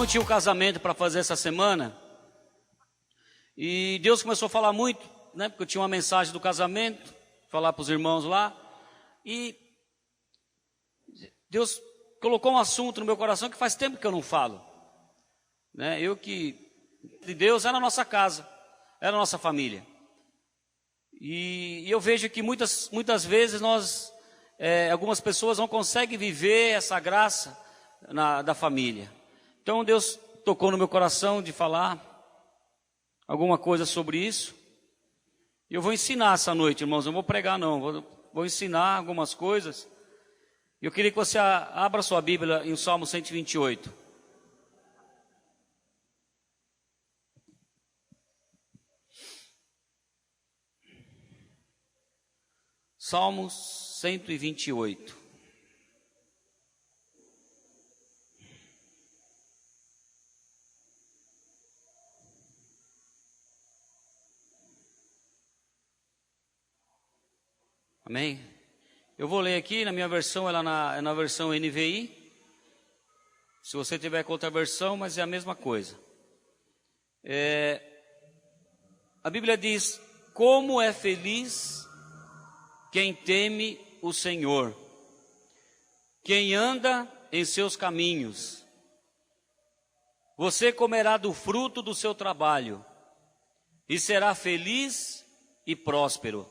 tinha um casamento para fazer essa semana. E Deus começou a falar muito, né? Porque eu tinha uma mensagem do casamento, falar para os irmãos lá. E Deus colocou um assunto no meu coração que faz tempo que eu não falo, né? De Deus era a nossa casa, era a nossa família. E eu vejo que muitas vezes algumas pessoas não conseguem viver essa graça da família. Então Deus tocou no meu coração de falar alguma coisa sobre isso. E eu vou ensinar essa noite, irmãos, não vou pregar não, vou ensinar algumas coisas. Eu queria que você abra sua Bíblia em Salmo 128. Salmos 128. Amém? Eu vou ler aqui, na minha versão, ela é na versão NVI. Se você tiver com outra versão, mas é a mesma coisa. A Bíblia diz: como é feliz quem teme o Senhor, quem anda em seus caminhos. Você comerá do fruto do seu trabalho e será feliz e próspero.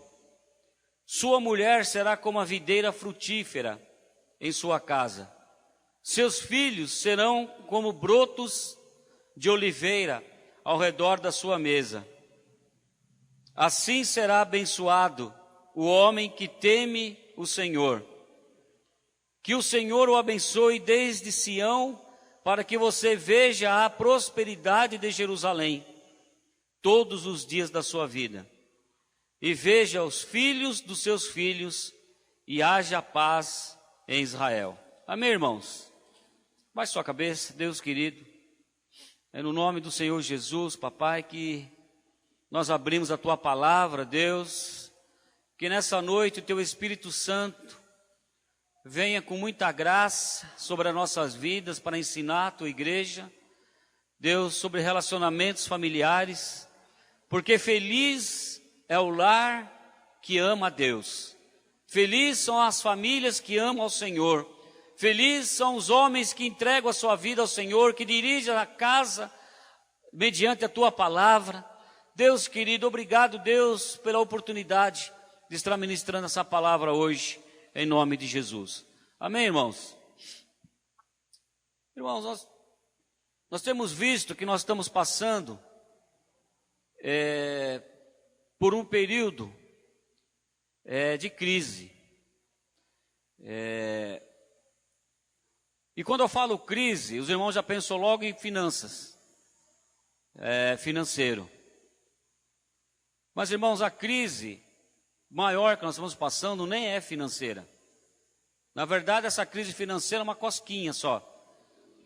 Sua mulher será como a videira frutífera em sua casa. Seus filhos serão como brotos de oliveira ao redor da sua mesa. Assim será abençoado o homem que teme o Senhor. Que o Senhor o abençoe desde Sião, para que você veja a prosperidade de Jerusalém todos os dias da sua vida. E veja os filhos dos seus filhos, e haja paz em Israel. Amém, irmãos? Baixe sua cabeça, Deus querido. É no nome do Senhor Jesus, papai, que nós abrimos a tua palavra, Deus. Que nessa noite o teu Espírito Santo venha com muita graça sobre as nossas vidas para ensinar a tua igreja, Deus, sobre relacionamentos familiares, porque feliz é o lar que ama a Deus. Felizes são as famílias que amam ao Senhor. Felizes são os homens que entregam a sua vida ao Senhor, que dirigem a casa mediante a tua palavra. Deus querido, obrigado, Deus, pela oportunidade de estar ministrando essa palavra hoje, em nome de Jesus. Amém, irmãos? Irmãos, nós temos visto que nós estamos passando por um período de crise. E quando eu falo crise, os irmãos já pensam logo em finanças, financeiro. Mas, irmãos, a crise maior que nós estamos passando nem é financeira. Na verdade, essa crise financeira é uma cosquinha só.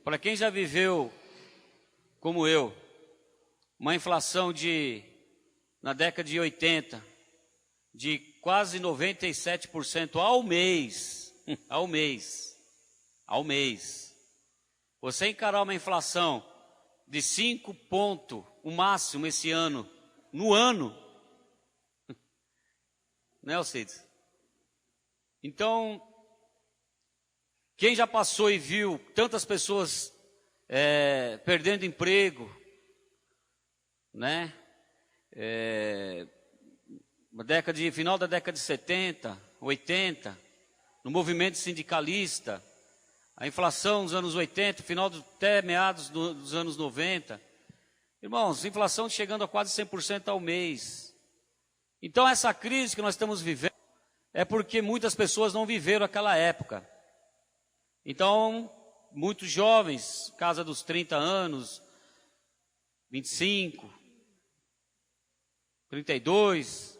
Para quem já viveu, como eu, uma inflação na década de 80, de quase 97% ao mês, ao mês. Você encarar uma inflação de 5 pontos, o máximo esse ano, no ano, né, Alcides? Então, quem já passou e viu tantas pessoas perdendo emprego, né? Final da década de 70, 80, no movimento sindicalista, a inflação nos anos 80, até meados dos anos 90. Irmãos, inflação chegando a quase 100% ao mês. Então essa crise que nós estamos vivendo é porque muitas pessoas não viveram aquela época. Então, muitos jovens, casa dos 30 anos, 25, 32,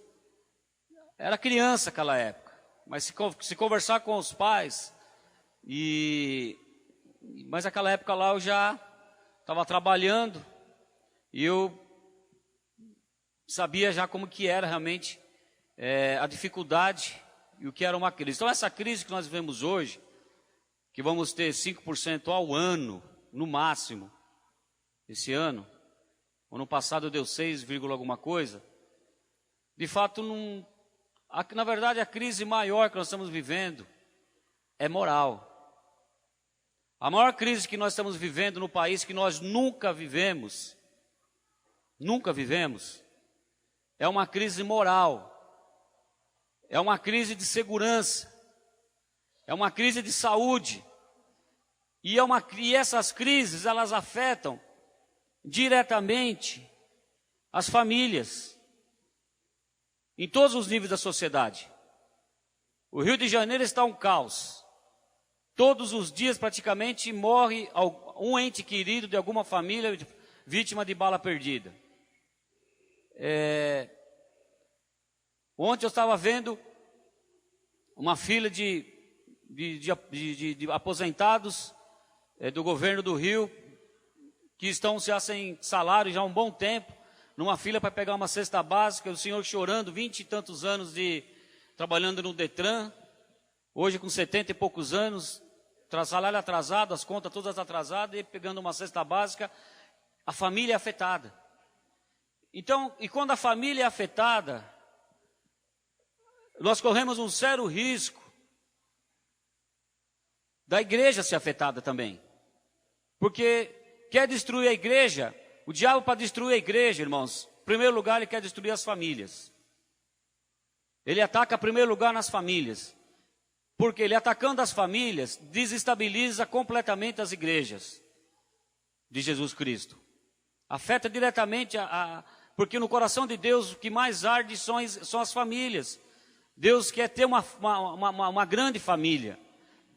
era criança naquela época. Mas se conversar com os pais, mas naquela época lá eu já estava trabalhando, e eu sabia já como que era realmente a dificuldade e o que era uma crise. Então essa crise que nós vivemos hoje, que vamos ter 5% ao ano, no máximo, esse ano. Ano passado deu 6, alguma coisa. De fato, na verdade, a crise maior que nós estamos vivendo é moral. A maior crise que nós estamos vivendo no país que nós nunca vivemos, é uma crise moral. É uma crise de segurança. É uma crise de saúde. E essas crises, elas afetam diretamente as famílias, em todos os níveis da sociedade. O Rio de Janeiro está um caos. Todos os dias, praticamente, morre um ente querido de alguma família vítima de bala perdida. Ontem eu estava vendo uma fila de aposentados do governo do Rio, que estão já sem salário já há um bom tempo, numa fila para pegar uma cesta básica, o senhor chorando, 20 e tantos anos trabalhando no Detran, hoje com 70 e poucos anos, salário atrasado, as contas todas atrasadas, e pegando uma cesta básica, a família é afetada. Então, e quando a família é afetada, nós corremos um sério risco da igreja ser afetada também. Porque quer destruir a igreja, o diabo, para destruir a igreja, irmãos, em primeiro lugar ele quer destruir as famílias. Ele ataca em primeiro lugar nas famílias. Porque ele atacando as famílias, desestabiliza completamente as igrejas de Jesus Cristo. Afeta diretamente porque no coração de Deus o que mais arde são as famílias. Deus quer ter uma grande família.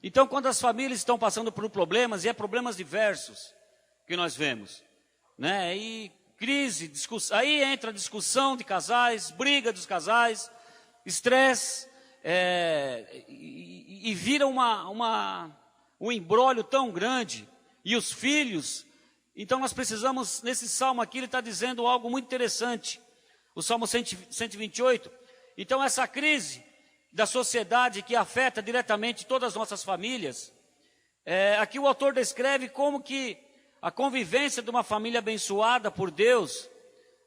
Então, quando as famílias estão passando por problemas, e é problemas diversos que nós vemos, né? E crise, discussão, aí entra a discussão de casais, briga dos casais, estresse, e vira um imbróglio tão grande, e os filhos. Então nós precisamos, nesse salmo aqui, ele está dizendo algo muito interessante, o salmo 128, então essa crise da sociedade que afeta diretamente todas as nossas famílias, aqui o autor descreve como que a convivência de uma família abençoada por Deus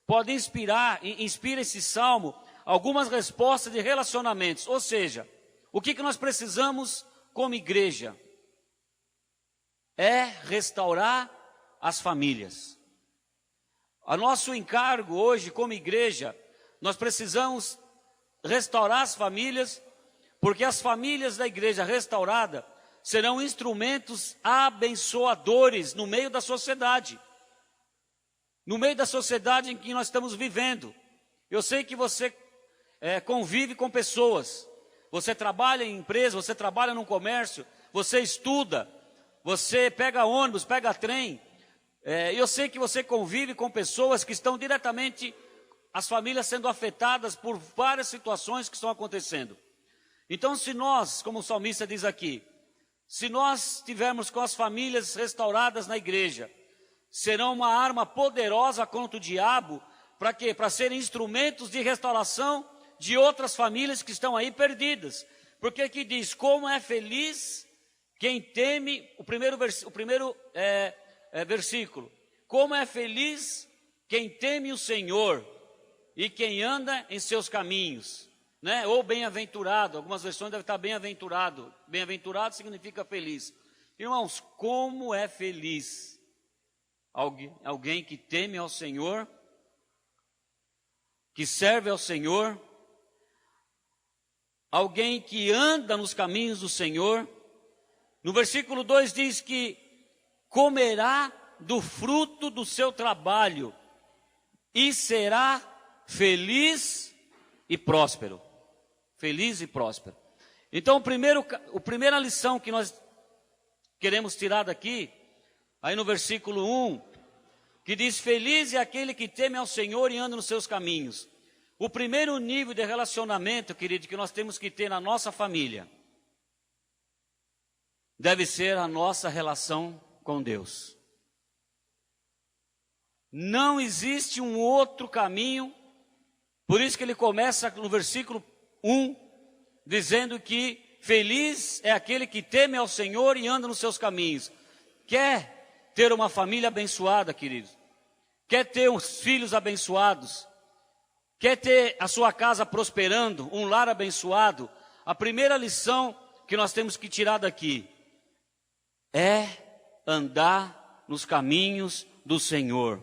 pode inspira esse salmo algumas respostas de relacionamentos, ou seja, o que nós precisamos como igreja? É restaurar as famílias. O nosso encargo hoje como igreja, nós precisamos restaurar as famílias, porque as famílias da igreja restaurada serão instrumentos abençoadores no meio da sociedade. No meio da sociedade em que nós estamos vivendo. Eu sei que você convive com pessoas, você trabalha em empresa, você trabalha num comércio, você estuda, você pega ônibus, pega trem. Eu sei que você convive com pessoas que estão diretamente, as famílias sendo afetadas por várias situações que estão acontecendo. Então, se nós, como o salmista diz aqui, se nós tivermos com as famílias restauradas na igreja, serão uma arma poderosa contra o diabo, para quê? Para serem instrumentos de restauração de outras famílias que estão aí perdidas. Porque aqui diz, como é feliz quem teme, o primeiro versículo, como é feliz quem teme o Senhor e quem anda em seus caminhos, né? Ou bem-aventurado, algumas versões devem estar bem-aventurado. Bem-aventurado significa feliz. Irmãos, como é feliz alguém que teme ao Senhor, que serve ao Senhor, alguém que anda nos caminhos do Senhor. No versículo 2 diz que comerá do fruto do seu trabalho e será feliz e próspero. Feliz e próspero. Então, a primeira lição que nós queremos tirar daqui, aí no versículo 1, que diz, feliz é aquele que teme ao Senhor e anda nos seus caminhos. O primeiro nível de relacionamento, querido, que nós temos que ter na nossa família, deve ser a nossa relação com Deus. Não existe um outro caminho, por isso que ele começa no versículo 1, dizendo que feliz é aquele que teme ao Senhor e anda nos seus caminhos. Quer ter uma família abençoada, queridos? quer ter os filhos abençoados, quer ter a sua casa prosperando, um lar abençoado, a primeira lição que nós temos que tirar daqui é andar nos caminhos do Senhor.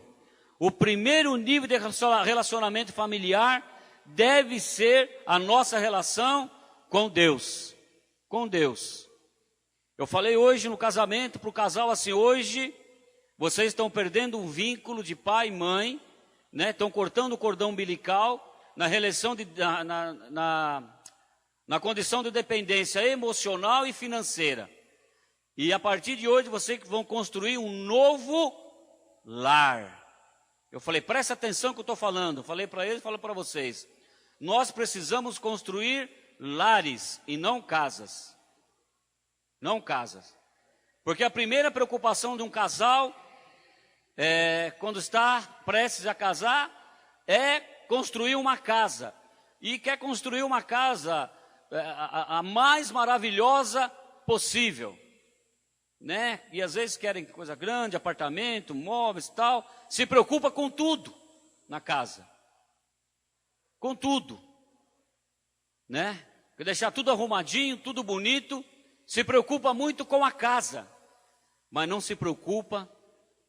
O primeiro nível de relacionamento familiar deve ser a nossa relação com Deus. Com Deus. Eu falei hoje no casamento para o casal assim: hoje vocês estão perdendo um vínculo de pai e mãe, né? Estão cortando o cordão umbilical na relação na condição de dependência emocional e financeira. E a partir de hoje vocês vão construir um novo lar. Eu falei, presta atenção no que eu estou falando. Falei para eles, falo para vocês. Nós precisamos construir lares e não casas. Não casas. Porque a primeira preocupação de um casal, quando está prestes a casar, é construir uma casa. E quer construir uma casa a mais maravilhosa possível. Né? E às vezes querem coisa grande, apartamento, móveis e tal. Se preocupa com tudo na casa. Com tudo. Né? Quer deixar tudo arrumadinho, tudo bonito. Se preocupa muito com a casa. Mas não se preocupa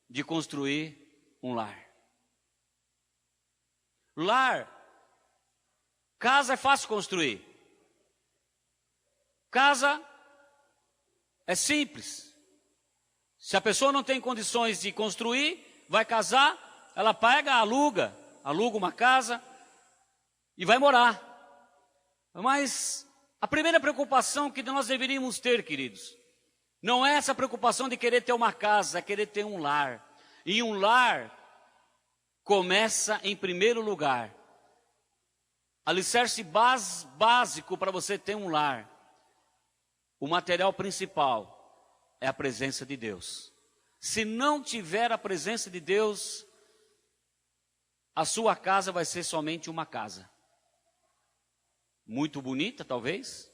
de construir um lar. Lar. Casa é fácil construir. Casa é simples. Se a pessoa não tem condições de construir, vai casar, ela pega, aluga uma casa e vai morar. Mas a primeira preocupação que nós deveríamos ter, queridos, não é essa preocupação de querer ter uma casa, é querer ter um lar. E um lar começa em primeiro lugar. Alicerce básico para você ter um lar. O material principal é a presença de Deus. Se não tiver a presença de Deus, a sua casa vai ser somente uma casa. Muito bonita, talvez.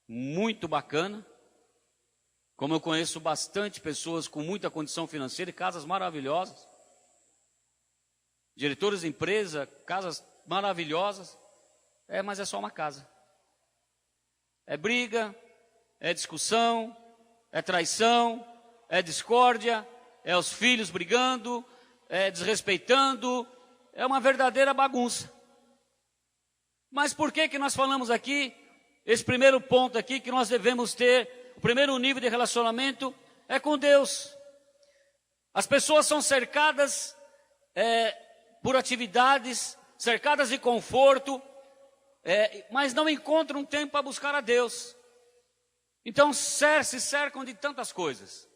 Muito bacana. Como eu conheço bastante pessoas com muita condição financeira e casas maravilhosas. Diretores de empresa, casas maravilhosas. Mas é só uma casa. É briga, é discussão, é traição, é discórdia, é os filhos brigando, é desrespeitando, é uma verdadeira bagunça. Mas por que nós falamos aqui, esse primeiro ponto aqui, que nós devemos ter, o primeiro nível de relacionamento é com Deus. As pessoas são cercadas por atividades, cercadas de conforto, mas não encontram tempo para buscar a Deus. Então se cercam de tantas coisas.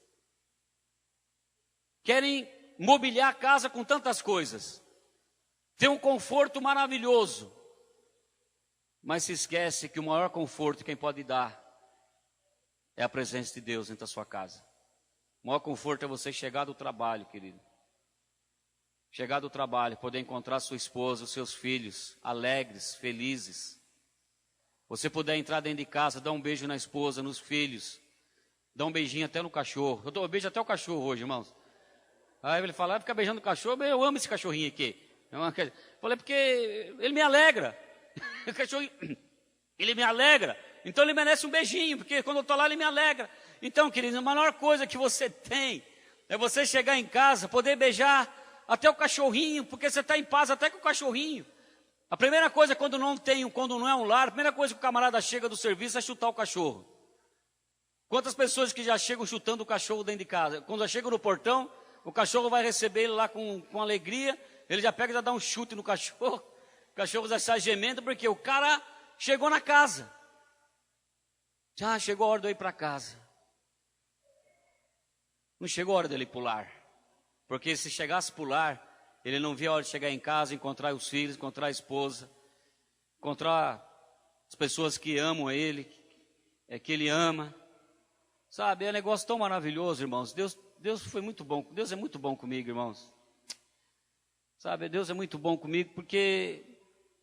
Querem mobiliar a casa com tantas coisas. Tem um conforto maravilhoso. Mas se esquece que o maior conforto quem pode dar é a presença de Deus dentro da sua casa. O maior conforto é você chegar do trabalho, querido. Chegar do trabalho, poder encontrar sua esposa, os seus filhos, alegres, felizes. Você puder entrar dentro de casa, dar um beijo na esposa, nos filhos, dar um beijinho até no cachorro. Eu beijo até o cachorro hoje, irmãos. Aí ele fala, fica beijando o cachorro, eu amo esse cachorrinho aqui. Eu falei, porque ele me alegra. O cachorrinho, ele me alegra. Então ele merece um beijinho, porque quando eu estou lá ele me alegra. Então, queridos, a maior coisa que você tem é você chegar em casa, poder beijar até o cachorrinho, porque você está em paz até com o cachorrinho. A primeira coisa quando não é um lar, a primeira coisa que o camarada chega do serviço é chutar o cachorro. Quantas pessoas que já chegam chutando o cachorro dentro de casa? Quando já chega no portão, o cachorro vai receber ele lá com alegria, ele já pega e já dá um chute no cachorro. O cachorro já sai gemendo porque o cara chegou na casa. Já chegou a hora de eu ir para casa. Não chegou a hora dele pular. Porque se chegasse a pular, ele não via a hora de chegar em casa, encontrar os filhos, encontrar a esposa, encontrar as pessoas que amam ele, que ele ama. Sabe, é um negócio tão maravilhoso, irmãos. Deus foi muito bom. Deus é muito bom comigo, irmãos. Sabe, Deus é muito bom comigo porque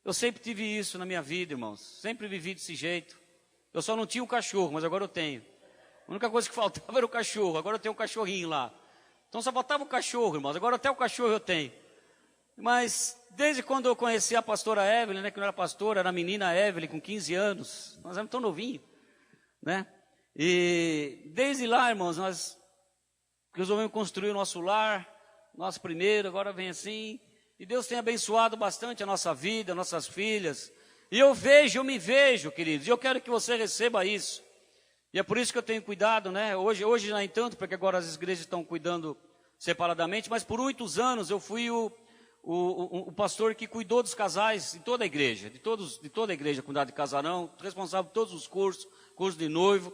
eu sempre tive isso na minha vida, irmãos. Sempre vivi desse jeito. Eu só não tinha um cachorro, mas agora eu tenho. A única coisa que faltava era o cachorro. Agora eu tenho um cachorrinho lá. Então só faltava o cachorro, irmãos. Agora até o cachorro eu tenho. Mas desde quando eu conheci a pastora Evelyn, né, que não era pastora, era a menina Evelyn, com 15 anos. Nós éramos tão novinhos, né? E desde lá, irmãos, nós resolvemos construir o nosso lar, nosso primeiro, agora vem assim. E Deus tem abençoado bastante a nossa vida, nossas filhas. E eu me vejo, queridos, e eu quero que você receba isso. E é por isso que eu tenho cuidado, né? Hoje nem tanto, porque agora as igrejas estão cuidando separadamente, mas por muitos anos eu fui o pastor que cuidou dos casais de toda a igreja, de toda a igreja, cuidar de casarão, responsável por todos os curso de noivo,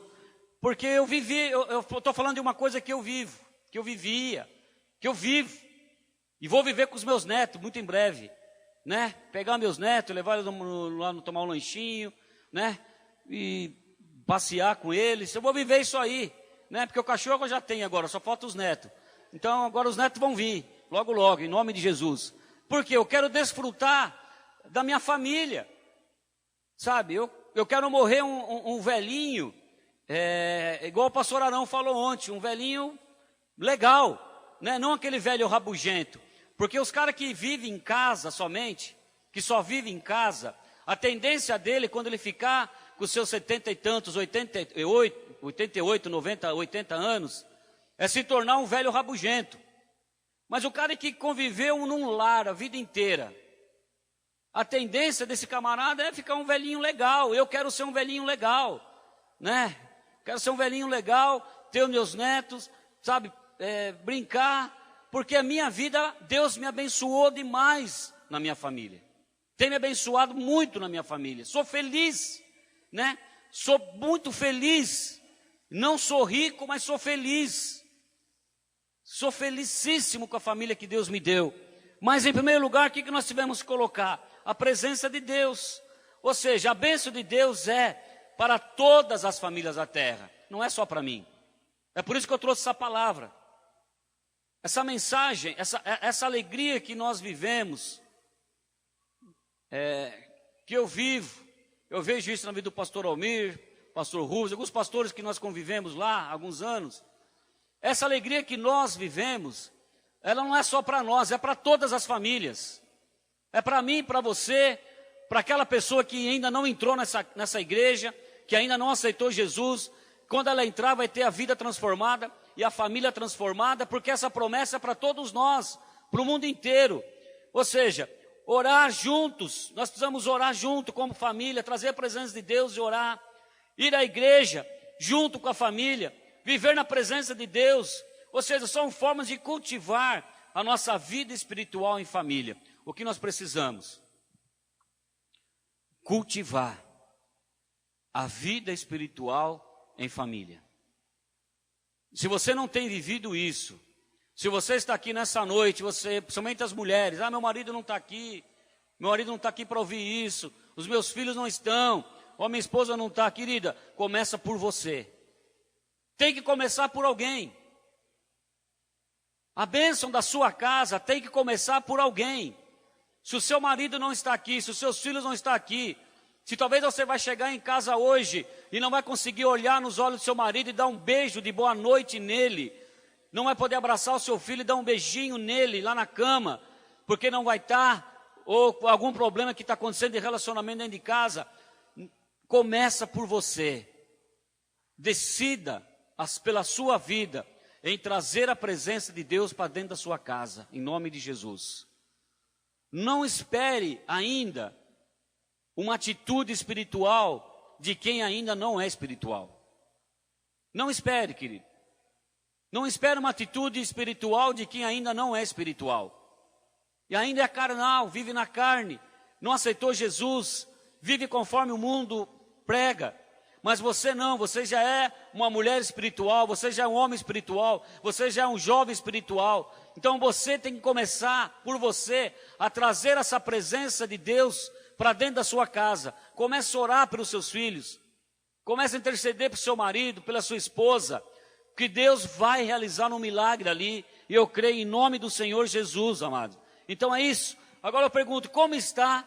porque eu estou falando de uma coisa que eu vivo, que eu vivia, que eu vivo, e vou viver com os meus netos muito em breve, né? Pegar meus netos, levar eles lá no tomar um lanchinho, né? E passear com eles, eu vou viver isso aí, né? Porque o cachorro eu já tenho agora, só falta os netos. Então agora os netos vão vir, logo logo, em nome de Jesus. Porque eu quero desfrutar da minha família, sabe? Eu quero morrer um velhinho, igual o pastor Arão falou ontem, um velhinho legal, né? Não aquele velho rabugento. Porque os caras que vivem em casa somente, que só vivem em casa, a tendência dele, quando ele ficar com os seus 70 e tantos, 88, 90, 80 anos, é se tornar um velho rabugento. Mas o cara que conviveu num lar a vida inteira, a tendência desse camarada é ficar um velhinho legal. Eu quero ser um velhinho legal, né? Quero ser um velhinho legal, ter os meus netos, sabe, brincar, porque a minha vida, Deus me abençoou demais na minha família. Tem me abençoado muito na minha família. Sou feliz, né? Sou muito feliz. Não sou rico, mas sou feliz. Sou felicíssimo com a família que Deus me deu. Mas em primeiro lugar, o que nós tivemos que colocar? A presença de Deus. Ou seja, a bênção de Deus é para todas as famílias da terra. Não é só para mim. É por isso que eu trouxe essa palavra. Essa mensagem, essa alegria que nós vivemos, que eu vivo, eu vejo isso na vida do pastor Almir, pastor Rubens, alguns pastores que nós convivemos lá há alguns anos. Essa alegria que nós vivemos, ela não é só para nós, é para todas as famílias. É para mim, para você, para aquela pessoa que ainda não entrou nessa igreja, que ainda não aceitou Jesus. Quando ela entrar, vai ter a vida transformada e a família transformada, porque essa promessa é para todos nós, para o mundo inteiro. Ou seja, orar juntos, nós precisamos orar junto como família, trazer a presença de Deus e orar. Ir à igreja junto com a família, viver na presença de Deus. Ou seja, são formas de cultivar a nossa vida espiritual em família. O que nós precisamos? Cultivar a vida espiritual em família. Se você não tem vivido isso, se você está aqui nessa noite, principalmente as mulheres, meu marido não está aqui, para ouvir isso, os meus filhos não estão, ou minha esposa não está, querida, começa por você. Tem que começar por alguém. A bênção da sua casa tem que começar por alguém. Se o seu marido não está aqui, se os seus filhos não estão aqui, se talvez você vai chegar em casa hoje e não vai conseguir olhar nos olhos do seu marido e dar um beijo de boa noite nele, não vai poder abraçar o seu filho e dar um beijinho nele lá na cama, porque não vai estar, ou algum problema que está acontecendo de relacionamento dentro de casa, começa por você. Decida pela sua vida em trazer a presença de Deus para dentro da sua casa, em nome de Jesus. Não espere ainda uma atitude espiritual de quem ainda não é espiritual. Não espere, querido. Não espere uma atitude espiritual de quem ainda não é espiritual. E ainda é carnal, vive na carne, não aceitou Jesus, vive conforme o mundo prega. Mas você não, você já é uma mulher espiritual, você já é um homem espiritual, você já é um jovem espiritual. Então você tem que começar por você a trazer essa presença de Deus para dentro da sua casa. Comece a orar pelos seus filhos. Comece a interceder para o seu marido, pela sua esposa. Que Deus vai realizar um milagre ali. E eu creio em nome do Senhor Jesus, amado. Então é isso. Agora eu pergunto, como está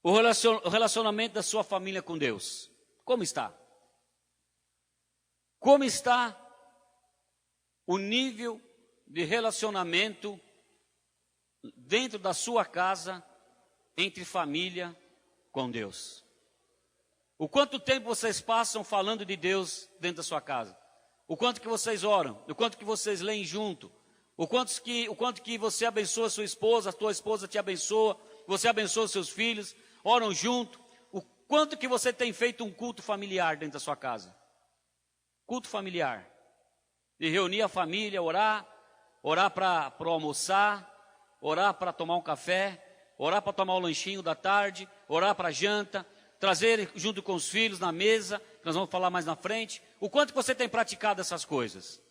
o relacionamento da sua família com Deus? Como está? Como está o nível de relacionamento dentro da sua casa, entre família, com Deus. O quanto tempo vocês passam falando de Deus dentro da sua casa? O quanto que vocês oram? O quanto que vocês leem junto? O quanto que você abençoa sua esposa, a tua esposa te abençoa, você abençoa os seus filhos, oram junto? O quanto que você tem feito um culto familiar dentro da sua casa? Culto familiar. De reunir a família, orar para almoçar, orar para tomar um café, orar para tomar o lanchinho da tarde, orar para janta, trazer junto com os filhos na mesa, que nós vamos falar mais na frente. O quanto que você tem praticado essas coisas?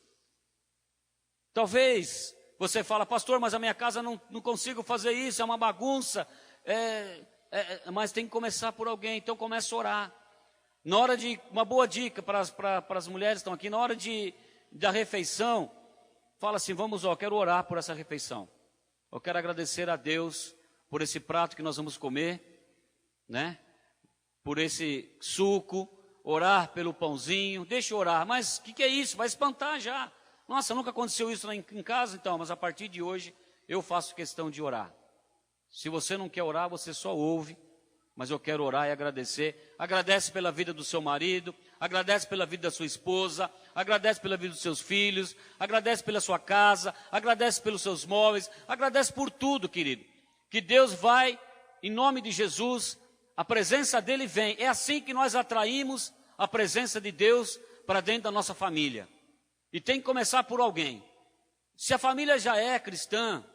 Talvez você fala, pastor, mas a minha casa não consigo fazer isso, é uma bagunça. Mas tem que começar por alguém, então começa a orar. Na hora de, uma boa dica para as mulheres que estão aqui, na hora da refeição, fala assim, quero orar por essa refeição. Eu quero agradecer a Deus por esse prato que nós vamos comer, né? Por esse suco, orar pelo pãozinho, deixa eu orar. Mas o que é isso? Vai espantar já. Nossa, nunca aconteceu isso lá em casa, então, mas a partir de hoje eu faço questão de orar. Se você não quer orar, você só ouve, mas eu quero orar e agradecer. Agradece pela vida do seu marido, agradece pela vida da sua esposa, agradece pela vida dos seus filhos, agradece pela sua casa, agradece pelos seus móveis, agradece por tudo, querido. Que Deus vai, em nome de Jesus, a presença dele vem. É assim que nós atraímos a presença de Deus para dentro da nossa família. E tem que começar por alguém. Se a família já é cristã,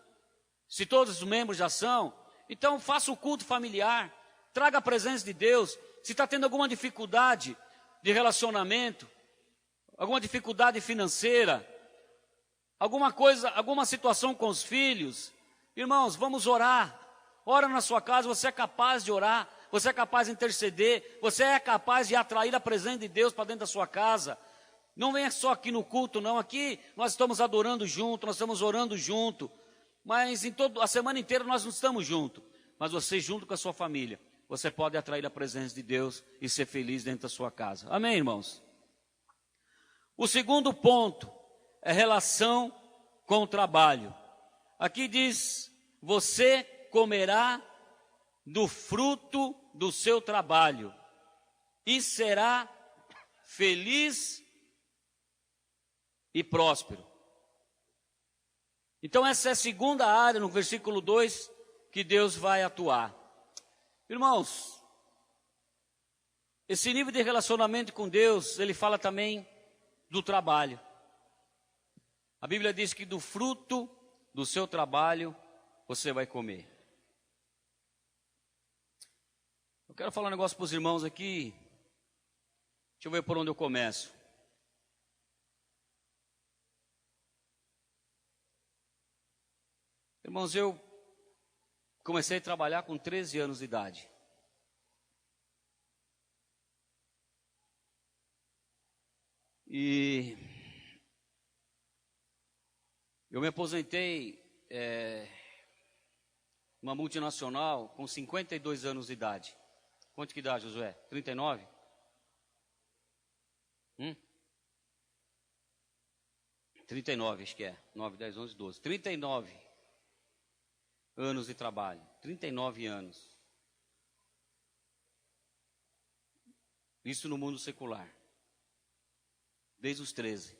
se todos os membros já são, então faça o culto familiar, traga a presença de Deus. Se está tendo alguma dificuldade de relacionamento, alguma dificuldade financeira, alguma situação com os filhos, irmãos, vamos orar. Ora na sua casa, você é capaz de orar, você é capaz de interceder, você é capaz de atrair a presença de Deus para dentro da sua casa. Não venha só aqui no culto, não. Aqui nós estamos adorando junto, nós estamos orando junto. Mas a semana inteira nós não estamos juntos. Mas você junto com a sua família, você pode atrair a presença de Deus e ser feliz dentro da sua casa. Amém, irmãos? O segundo ponto é relação com o trabalho. Aqui diz, você comerá do fruto do seu trabalho e será feliz e próspero. Então essa é a segunda área no versículo 2 que Deus vai atuar. Irmãos, esse nível de relacionamento com Deus, ele fala também do trabalho. A Bíblia diz que do fruto do seu trabalho você vai comer. Eu quero falar um negócio para os irmãos aqui. Deixa eu ver por onde eu começo. Irmãos, eu comecei a trabalhar com 13 anos de idade. E eu me aposentei numa multinacional com 52 anos de idade. Quanto que dá, Josué? 39? 39, acho que é. 9, 10, 11, 12. 39 anos de trabalho. 39 anos. Isso no mundo secular. Desde os 13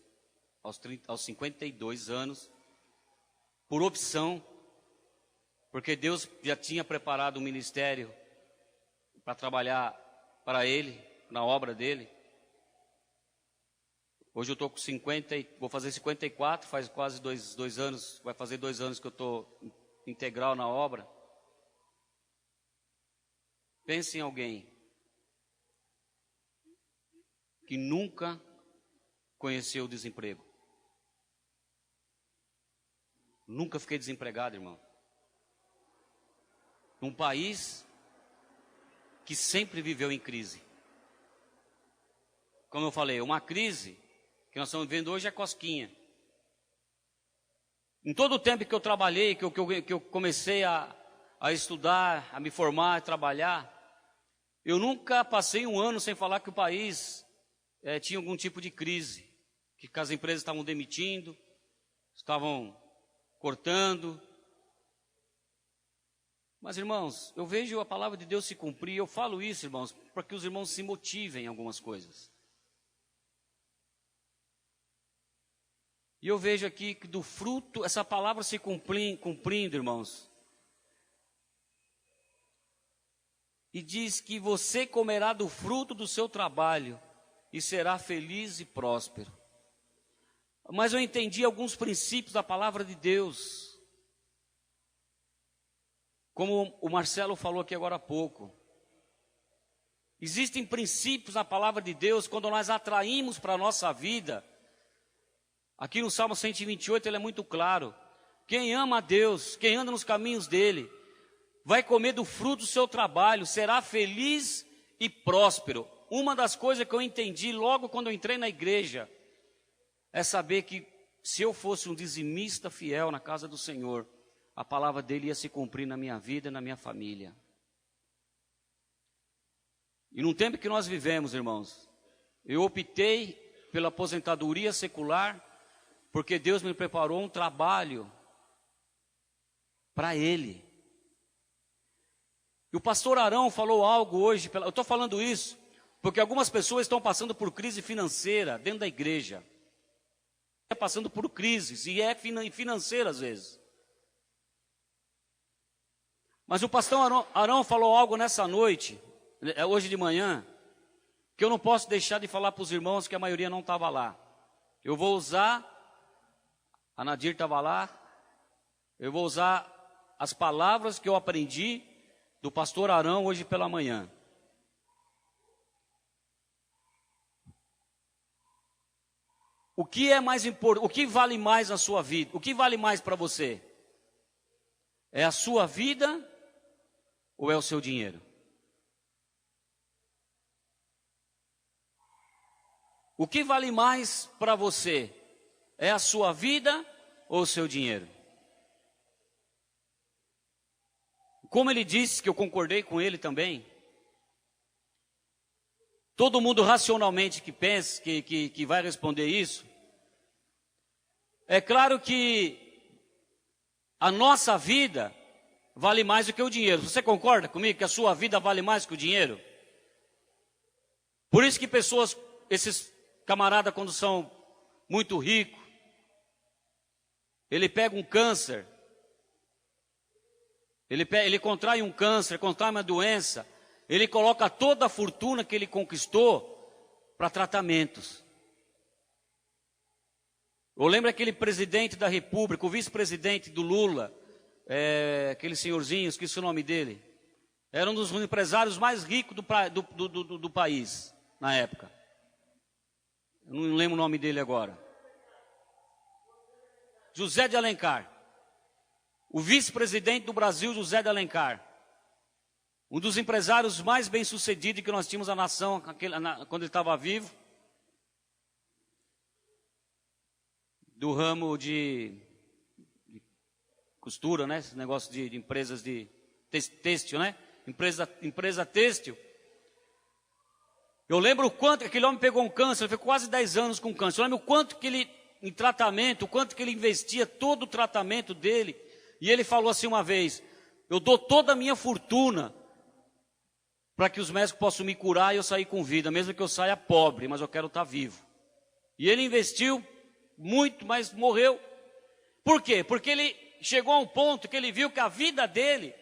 aos 52 anos, por opção, porque Deus já tinha preparado um ministério para trabalhar para Ele, na obra dEle. Hoje eu estou com 50, vou fazer 54, faz quase dois anos, vai fazer 2 anos que eu estou integral na obra. Pense em alguém que nunca conheceu o desemprego. Nunca fiquei desempregado, irmão. Num país que sempre viveu em crise. Como eu falei, uma crise que nós estamos vivendo hoje é cosquinha. Em todo o tempo que eu trabalhei, que eu comecei a estudar, a me formar, a trabalhar, eu nunca passei um ano sem falar que o país tinha algum tipo de crise, que as empresas estavam demitindo, estavam cortando. Mas, irmãos, eu vejo a palavra de Deus se cumprir. Eu falo isso, irmãos, para que os irmãos se motivem em algumas coisas. E eu vejo aqui que do fruto, essa palavra se cumprindo, irmãos. E diz que você comerá do fruto do seu trabalho e será feliz e próspero. Mas eu entendi alguns princípios da palavra de Deus. Como o Marcelo falou aqui agora há pouco. Existem princípios na palavra de Deus quando nós atraímos para a nossa vida. Aqui no Salmo 128 ele é muito claro. Quem ama a Deus, quem anda nos caminhos dele, vai comer do fruto do seu trabalho, será feliz e próspero. Uma das coisas que eu entendi logo quando eu entrei na igreja, é saber que se eu fosse um dizimista fiel na casa do Senhor, a palavra dele ia se cumprir na minha vida e na minha família. E num tempo que nós vivemos, irmãos, eu optei pela aposentadoria secular, porque Deus me preparou um trabalho para Ele. E o pastor Arão falou algo hoje, eu estou falando isso, porque algumas pessoas estão passando por crise financeira dentro da igreja. Passando por crises, e é financeira às vezes. Mas o pastor Arão falou algo nessa noite, hoje de manhã, que eu não posso deixar de falar para os irmãos que a maioria não estava lá. Eu vou usar, a Nadir estava lá, eu vou usar as palavras que eu aprendi do pastor Arão hoje pela manhã. O que é mais importante? O que vale mais na sua vida? O que vale mais para você? É a sua vida ou é o seu dinheiro? O que vale mais para você? É a sua vida ou o seu dinheiro? Como ele disse, que eu concordei com ele também, todo mundo racionalmente que pensa, que vai responder isso, é claro que a nossa vida vale mais do que o dinheiro. Você concorda comigo que a sua vida vale mais que o dinheiro? Por isso que pessoas, esses camaradas quando são muito ricos, ele pega um câncer, ele contrai um câncer, contrai uma doença, ele coloca toda a fortuna que ele conquistou para tratamentos. Eu lembro aquele presidente da República, o vice-presidente do Lula, aquele senhorzinho, esqueci o nome dele, era um dos empresários mais ricos do país, na época. Eu não lembro o nome dele agora. José de Alencar. O vice-presidente do Brasil, José de Alencar. Um dos empresários mais bem-sucedidos que nós tínhamos na nação, quando ele estava vivo. Do ramo de costura, né? Esse negócio de empresas de têxtil, né? Empresa têxtil. Eu lembro o quanto aquele homem pegou um câncer, ele ficou quase 10 anos com câncer. Eu lembro o quanto que ele, em tratamento, o quanto que ele investia, todo o tratamento dele. E ele falou assim uma vez: eu dou toda a minha fortuna para que os médicos possam me curar e eu sair com vida, mesmo que eu saia pobre, mas eu quero estar vivo. E ele investiu muito, mas morreu. Por quê? Porque ele chegou a um ponto que ele viu que a vida dele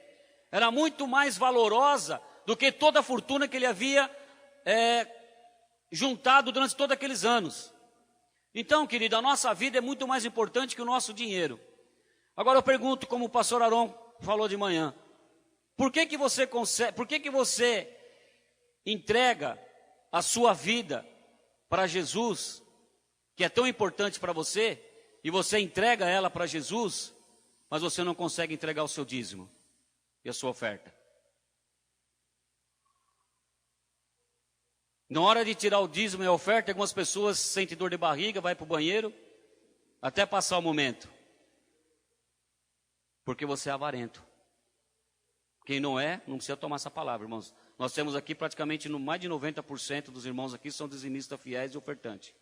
era muito mais valorosa do que toda a fortuna que ele havia juntado durante todos aqueles anos. Então, querido, a nossa vida é muito mais importante que o nosso dinheiro. Agora eu pergunto, como o pastor Arão falou de manhã, por que você entrega a sua vida para Jesus, que é tão importante para você, e você entrega ela para Jesus, mas você não consegue entregar o seu dízimo e a sua oferta? Na hora de tirar o dízimo e a oferta, algumas pessoas sentem dor de barriga, vai para o banheiro, até passar o momento. Porque você é avarento. Quem não é, não precisa tomar essa palavra, irmãos. Nós temos aqui praticamente mais de 90% dos irmãos aqui são dizimistas fiéis e ofertantes.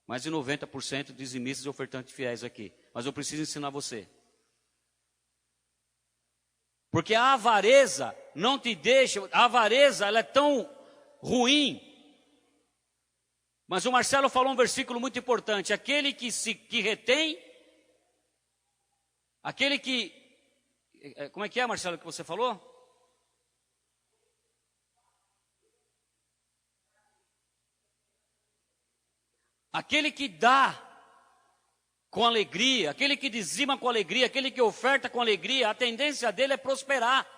Mais de 90% dizimistas e ofertantes fiéis aqui. Mas eu preciso ensinar você. Porque a avareza não te deixa, a avareza ela é tão ruim. Mas o Marcelo falou um versículo muito importante. Aquele que retém, aquele que... Como é que é, Marcelo, que você falou? Aquele que dá com alegria, aquele que dizima com alegria, aquele que oferta com alegria, a tendência dele é prosperar.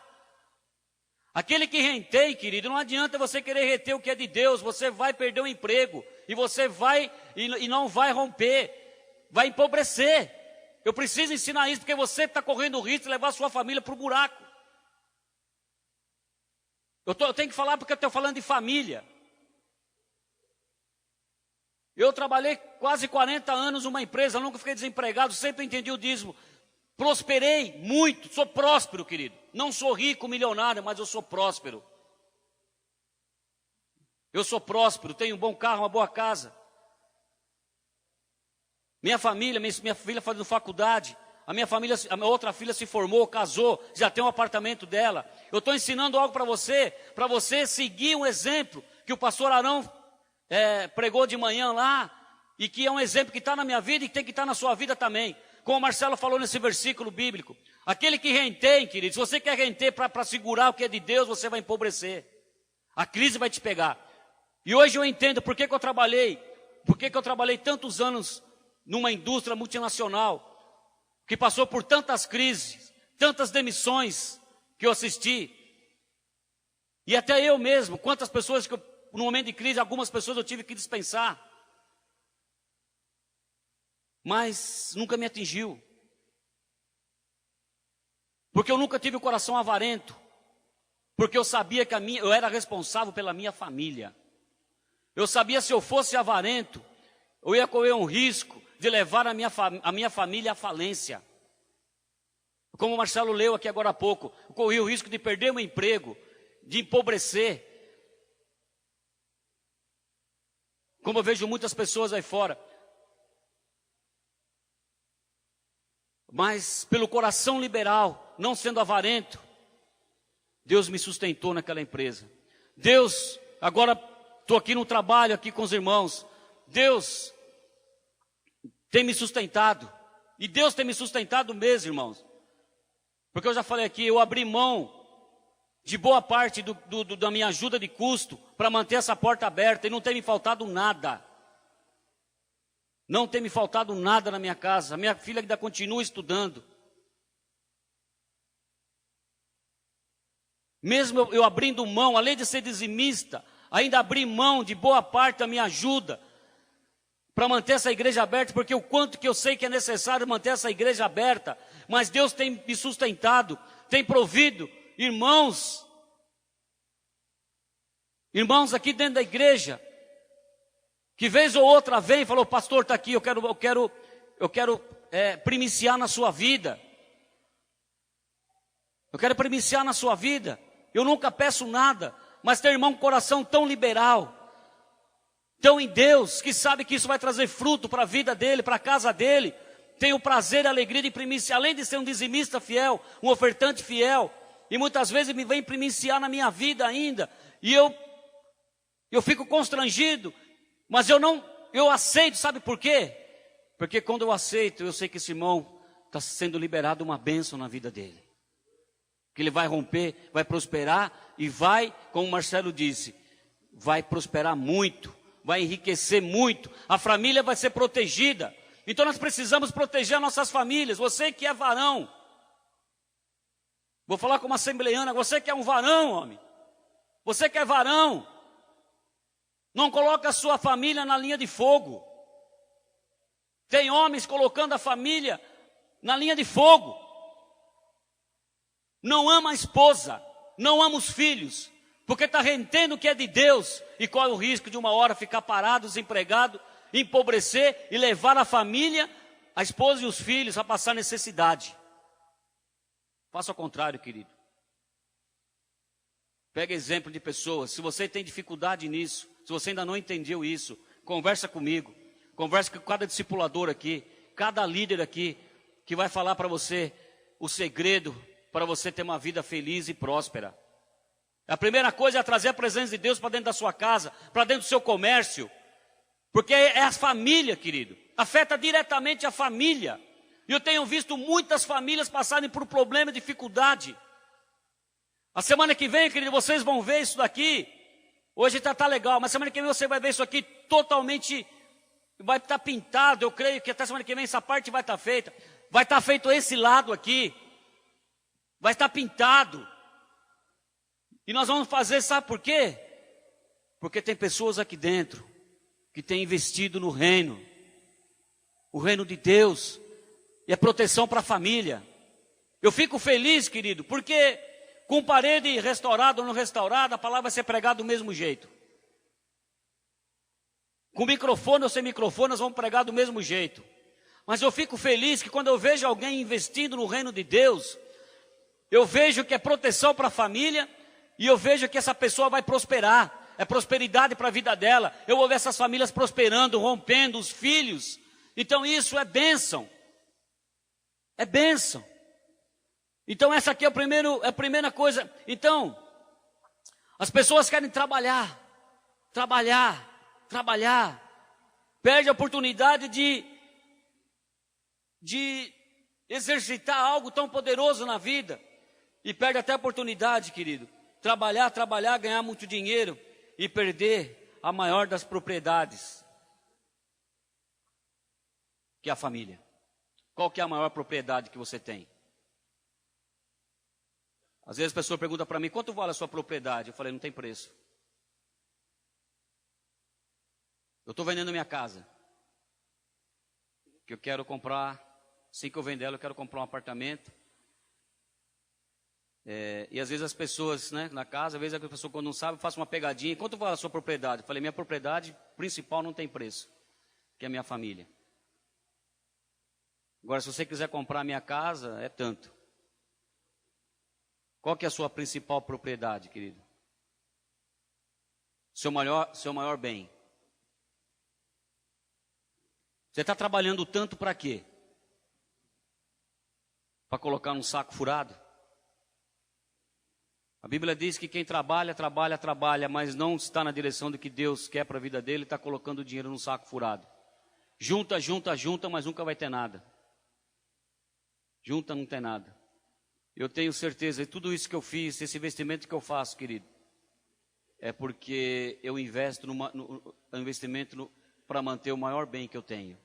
Aquele que retém, querido, não adianta você querer reter o que é de Deus, você vai perder o emprego, e você vai, e não vai romper, vai empobrecer. Eu preciso ensinar isso, porque você está correndo o risco de levar a sua família para o buraco. Eu tenho que falar porque eu estou falando de família. Eu trabalhei quase 40 anos numa empresa, nunca fiquei desempregado, sempre entendi o dízimo. Prosperei muito, sou próspero, querido. Não sou rico, milionário, mas eu sou próspero. Eu sou próspero, tenho um bom carro, uma boa casa. Minha família, minha filha fazendo faculdade. A minha outra filha se formou, casou, já tem um apartamento dela. Eu estou ensinando algo para você seguir um exemplo que o pastor Arão pregou de manhã lá, e que é um exemplo que está na minha vida e que tem que estar na sua vida também. Como o Marcelo falou nesse versículo bíblico. Aquele que retém, querido, se você quer reter para segurar o que é de Deus, você vai empobrecer. A crise vai te pegar. E hoje eu entendo por que eu trabalhei tantos anos numa indústria multinacional, que passou por tantas crises, tantas demissões que eu assisti. E até eu mesmo, quantas pessoas no momento de crise, algumas pessoas eu tive que dispensar. Mas nunca me atingiu. Porque eu nunca tive o coração avarento. Porque eu sabia que eu era responsável pela minha família. Eu sabia, se eu fosse avarento, eu ia correr um risco de levar a minha família à falência. Como o Marcelo leu aqui agora há pouco, eu corri o risco de perder meu emprego, de empobrecer. Como eu vejo muitas pessoas aí fora. Mas pelo coração liberal, não sendo avarento, Deus me sustentou naquela empresa. Deus, agora estou aqui no trabalho, aqui com os irmãos. Deus tem me sustentado. E Deus tem me sustentado mesmo, irmãos. Porque eu já falei aqui, eu abri mão de boa parte da minha ajuda de custo para manter essa porta aberta, e não tem me faltado nada. Não tem me faltado nada na minha casa. A minha filha ainda continua estudando. Mesmo eu abrindo mão, além de ser dizimista, ainda abri mão de boa parte da minha ajuda para manter essa igreja aberta, porque o quanto que eu sei que é necessário manter essa igreja aberta, mas Deus tem me sustentado, tem provido irmãos aqui dentro da igreja, que vez ou outra vem e falou: pastor, está aqui, eu quero primiciar na sua vida. Eu quero primiciar na sua vida. Eu nunca peço nada, mas tem irmão com coração tão liberal, tão em Deus, que sabe que isso vai trazer fruto para a vida dele, para a casa dele. Tem o prazer e a alegria de primiciar, além de ser um dizimista fiel, um ofertante fiel, e muitas vezes me vem primiciar na minha vida ainda, e eu fico constrangido, mas eu aceito, sabe por quê? Porque quando eu aceito, eu sei que esse irmão está sendo liberado uma bênção na vida dele. Que ele vai romper, vai prosperar e vai, como o Marcelo disse, vai prosperar muito, vai enriquecer muito, a família vai ser protegida. Então nós precisamos proteger nossas famílias. Você que é varão, vou falar como assembleiana, você que é um varão, homem, você que é varão, não coloca a sua família na linha de fogo. Tem homens colocando a família na linha de fogo. Não ama a esposa, não ama os filhos, porque está retendo o que é de Deus, e corre o risco de uma hora ficar parado, desempregado, empobrecer e levar a família, a esposa e os filhos a passar necessidade. Faça ao contrário, querido. Pega exemplo de pessoas. Se você tem dificuldade nisso, se você ainda não entendeu isso, conversa comigo. Converse com cada discipulador aqui, cada líder aqui, que vai falar para você o segredo para você ter uma vida feliz e próspera. A primeira coisa é trazer a presença de Deus para dentro da sua casa, para dentro do seu comércio. Porque é a família, querido. Afeta diretamente a família. E eu tenho visto muitas famílias passarem por problema e dificuldade. A semana que vem, querido, vocês vão ver isso daqui. Hoje tá legal, mas semana que vem você vai ver isso aqui totalmente, vai estar pintado. Eu creio que até semana que vem essa parte vai estar feita. Vai estar feito esse lado aqui. Vai estar pintado. E nós vamos fazer, sabe por quê? Porque tem pessoas aqui dentro que têm investido no reino. O reino de Deus. E é proteção para a família. Eu fico feliz, querido, porque com parede restaurada ou não restaurada, a palavra vai ser pregada do mesmo jeito. Com microfone ou sem microfone, nós vamos pregar do mesmo jeito. Mas eu fico feliz que quando eu vejo alguém investindo no reino de Deus, eu vejo que é proteção para a família e eu vejo que essa pessoa vai prosperar. É prosperidade para a vida dela. Eu vou ver essas famílias prosperando, rompendo, os filhos. Então isso é bênção. É bênção. Então essa aqui é a primeira coisa. Então, as pessoas querem trabalhar. Perde a oportunidade de exercitar algo tão poderoso na vida. E perde até a oportunidade, querido. Trabalhar, ganhar muito dinheiro e perder a maior das propriedades, que é a família. Qual que é a maior propriedade que você tem? Às vezes a pessoa pergunta para mim, quanto vale a sua propriedade? Eu falei, não tem preço. Eu estou vendendo minha casa. Que eu quero comprar, assim que eu vender ela, eu quero comprar um apartamento. E às vezes as pessoas, né, na casa, às vezes a pessoa quando não sabe, faz uma pegadinha. Quanto vale a sua propriedade? Eu falei, minha propriedade principal não tem preço, que é a minha família. Agora, se você quiser comprar a minha casa, é tanto. Qual que é a sua principal propriedade, querido? Seu maior bem. Você está trabalhando tanto para quê? Para colocar num saco furado? A Bíblia diz que quem trabalha, mas não está na direção do que Deus quer para a vida dele, está colocando o dinheiro num saco furado. Junta, mas nunca vai ter nada. Junta, não tem nada. Eu tenho certeza, e tudo isso que eu fiz, esse investimento que eu faço, querido, é porque eu investo no investimento para manter o maior bem que eu tenho,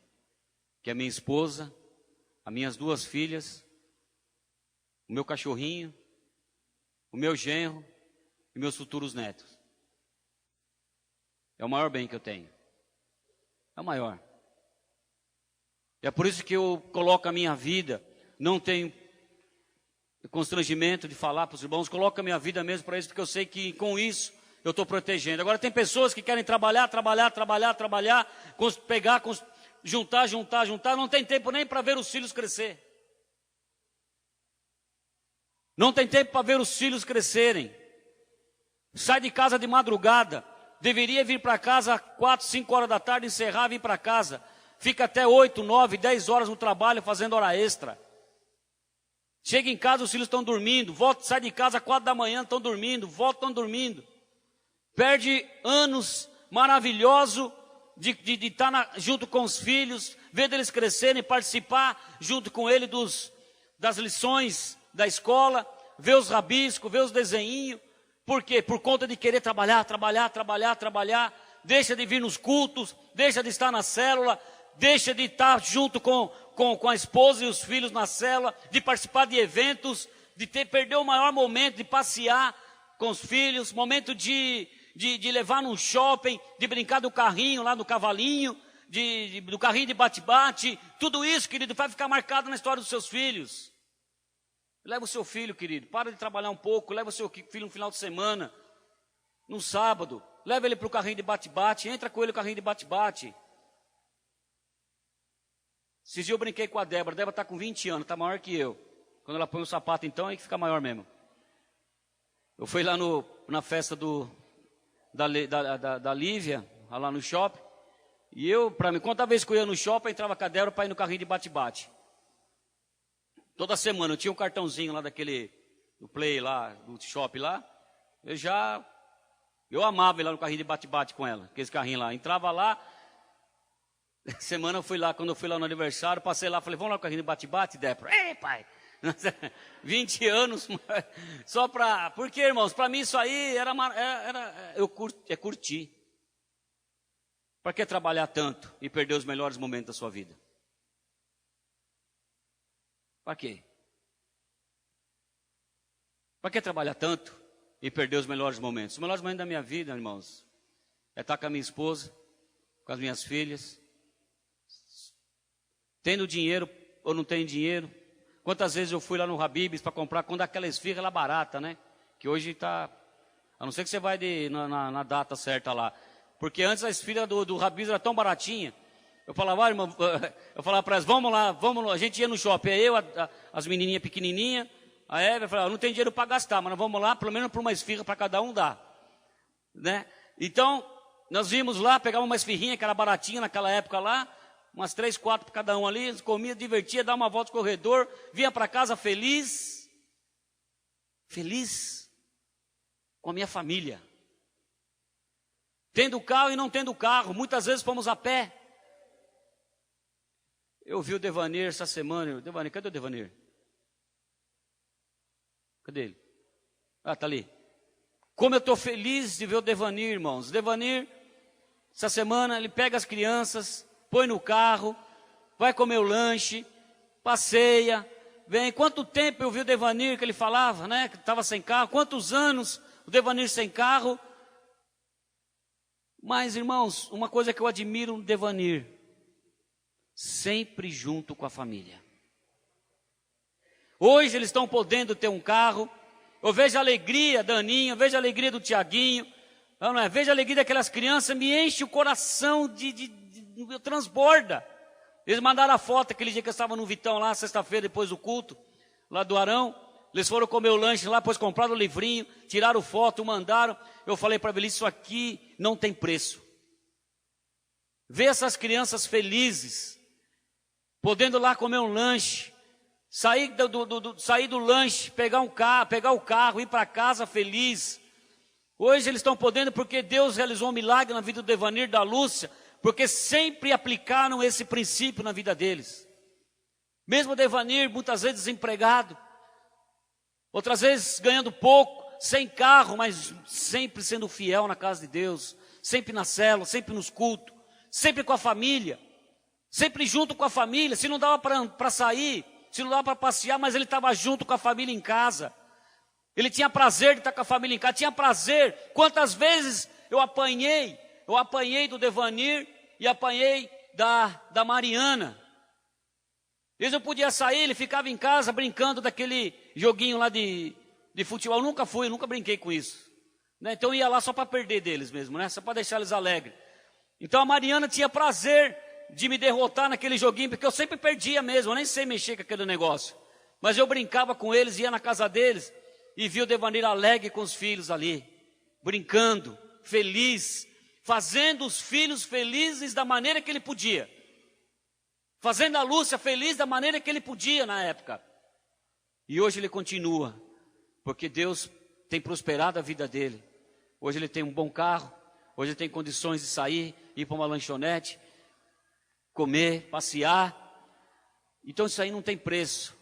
que é a minha esposa, as minhas 2 filhas, o meu cachorrinho, o meu genro e meus futuros netos. É o maior bem que eu tenho. É o maior. É por isso que eu coloco a minha vida, não tenho constrangimento de falar para os irmãos, coloco a minha vida mesmo para isso, porque eu sei que com isso eu estou protegendo. Agora tem pessoas que querem trabalhar, juntar, não tem tempo nem para ver os filhos crescer. Não tem tempo para ver os filhos crescerem. Sai de casa de madrugada, deveria vir para casa às 4, 5 horas da tarde, encerrar, vir para casa. Fica até 8, 9, 10 horas no trabalho fazendo hora extra. Chega em casa, os filhos estão dormindo, sai de casa às 4 da manhã, estão dormindo, estão dormindo. Perde anos maravilhosos de estar junto com os filhos, ver eles crescerem, participar junto com ele das lições da escola, ver os rabiscos, ver os desenhinhos. Por quê? Por conta de querer trabalhar, deixa de vir nos cultos, deixa de estar na célula, deixa de estar junto com a esposa e os filhos na célula, de participar de eventos, perder o maior momento de passear com os filhos, momento de levar num shopping, de brincar do carrinho lá do cavalinho, do carrinho de bate-bate. Tudo isso, querido, vai ficar marcado na história dos seus filhos. Leva o seu filho, querido, para de trabalhar um pouco, leva o seu filho no final de semana, no sábado, leva ele para o carrinho de bate-bate, entra com ele no carrinho de bate-bate. Esses dias eu brinquei com a Débora está com 20 anos, está maior que eu. Quando ela põe o sapato então, aí que fica maior mesmo. Eu fui lá na festa da Lívia, lá no shopping, E eu, para mim, quanta vez que eu ia no shopping, entrava com a Débora para ir no carrinho de bate-bate. Toda semana eu tinha um cartãozinho lá do Play lá, do shopping lá. Eu amava ir lá no carrinho de bate-bate com ela, aquele carrinho lá. Entrava lá, semana eu fui lá, quando eu fui lá no aniversário, passei lá, falei, vamos lá no carrinho de bate-bate, Débora? Ei, pai! 20 anos, só para... Porque, irmãos, para mim isso aí é curtir. Para que trabalhar tanto e perder os melhores momentos da sua vida? Para quê? Para que trabalhar tanto e perder os melhores momentos? Os melhores momentos da minha vida, irmãos, é estar com a minha esposa, com as minhas filhas, tendo dinheiro ou não tendo dinheiro. Quantas vezes eu fui lá no Habib's para comprar, quando aquela esfirra lá barata, né? Que hoje está, a não ser que você vai na data certa lá. Porque antes a esfirra do Habib's era tão baratinha. Eu falava, irmão, eu falava para elas, vamos lá, a gente ia no shopping, aí eu, as menininhas pequenininhas, a Eva falava, não tem dinheiro para gastar, mas nós vamos lá, pelo menos por uma esfirra para cada um dá. Né? Então, nós vimos lá, pegávamos uma esfirrinha que era baratinha naquela época lá, umas 3, 4 para cada um ali, comia, divertia, dava uma volta no corredor, vinha para casa feliz com a minha família. Tendo carro e não tendo carro, muitas vezes fomos a pé. Eu vi o Devanir essa semana. Devanir, cadê o Devanir? Cadê ele? Ah, tá ali. Como eu estou feliz de ver o Devanir, irmãos. O Devanir, essa semana, ele pega as crianças, põe no carro, vai comer o lanche, passeia, vem. Quanto tempo eu vi o Devanir, que ele falava, né? Que estava sem carro. Quantos anos o Devanir sem carro. Mas, irmãos, uma coisa que eu admiro no Devanir, sempre junto com a família. Hoje eles estão podendo ter um carro. Eu vejo a alegria da Aninha, eu vejo a alegria do Tiaguinho, vejo a alegria daquelas crianças, me enche o coração transborda. Eles mandaram a foto aquele dia que eu estava no Vitão lá, sexta-feira, depois do culto, lá do Arão. Eles foram comer o lanche lá, depois compraram o livrinho, tiraram foto, mandaram. Eu falei para eles, isso aqui não tem preço. Ver essas crianças felizes, podendo lá comer um lanche, sair do lanche, pegar o carro, ir para casa feliz. Hoje eles estão podendo porque Deus realizou um milagre na vida do Devanir, da Lúcia, porque sempre aplicaram esse princípio na vida deles. Mesmo o Devanir, muitas vezes desempregado, outras vezes ganhando pouco, sem carro, mas sempre sendo fiel na casa de Deus, sempre na célula, sempre nos cultos, sempre com a família, sempre junto com a família. Se não dava para sair, se não dava para passear, mas ele estava junto com a família em casa. Ele tinha prazer de estar com a família em casa, tinha prazer. Quantas vezes eu apanhei do Devanir e apanhei da Mariana. Às vezes eu podia sair, ele ficava em casa brincando daquele joguinho lá de futebol. Eu nunca brinquei com isso. Né? Então eu ia lá só para perder deles mesmo, né? Só para deixar eles alegres. Então a Mariana tinha prazer de me derrotar naquele joguinho, porque eu sempre perdia mesmo, eu nem sei mexer com aquele negócio. Mas eu brincava com eles, ia na casa deles e via o Devanir alegre com os filhos ali, brincando, feliz, fazendo os filhos felizes da maneira que ele podia. Fazendo a Lúcia feliz da maneira que ele podia na época. E hoje ele continua, porque Deus tem prosperado a vida dele. Hoje ele tem um bom carro, hoje ele tem condições de sair, ir para uma lanchonete, comer, passear. Então isso aí não tem preço.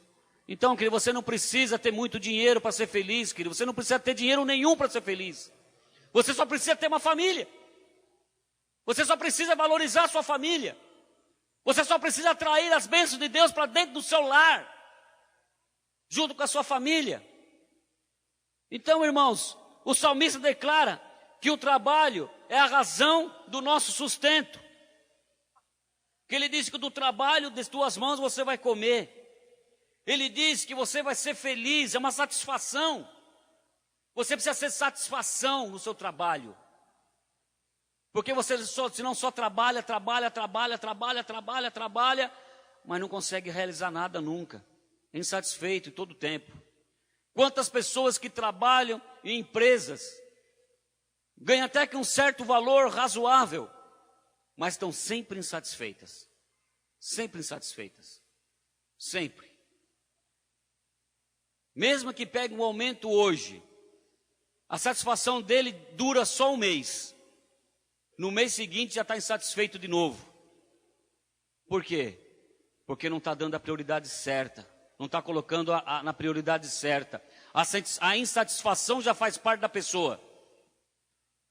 Então, querido, você não precisa ter muito dinheiro para ser feliz, querido. Você não precisa ter dinheiro nenhum para ser feliz. Você só precisa ter uma família. Você só precisa valorizar a sua família. Você só precisa atrair as bênçãos de Deus para dentro do seu lar, junto com a sua família. Então, irmãos, o salmista declara que o trabalho é a razão do nosso sustento. Que ele diz que do trabalho das tuas mãos você vai comer. Ele diz que você vai ser feliz, é uma satisfação. Você precisa ter satisfação no seu trabalho. Porque você senão só trabalha, mas não consegue realizar nada nunca. É insatisfeito todo o tempo. Quantas pessoas que trabalham em empresas ganham até que um certo valor razoável, mas estão sempre insatisfeitas. Sempre insatisfeitas. Sempre. Mesmo que pegue um aumento hoje, a satisfação dele dura só um mês. No mês seguinte já está insatisfeito de novo. Por quê? Porque não está dando a prioridade certa. Não está colocando na prioridade certa. A insatisfação já faz parte da pessoa.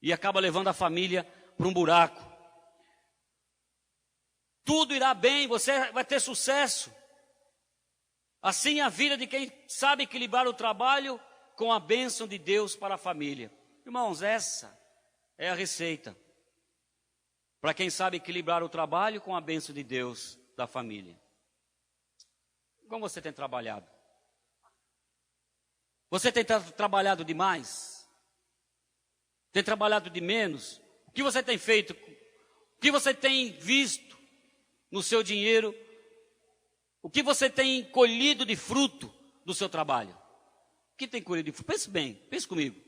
E acaba levando a família para um buraco. Tudo irá bem, você vai ter sucesso. Assim é a vida de quem sabe equilibrar o trabalho com a bênção de Deus para a família. Irmãos, essa é a receita. Para quem sabe equilibrar o trabalho com a bênção de Deus da família. Como você tem trabalhado? Você tem trabalhado demais? Tem trabalhado de menos? O que você tem feito? O que você tem visto no seu dinheiro? O que você tem colhido de fruto do seu trabalho? O que tem colhido de fruto? Pense bem, pense comigo.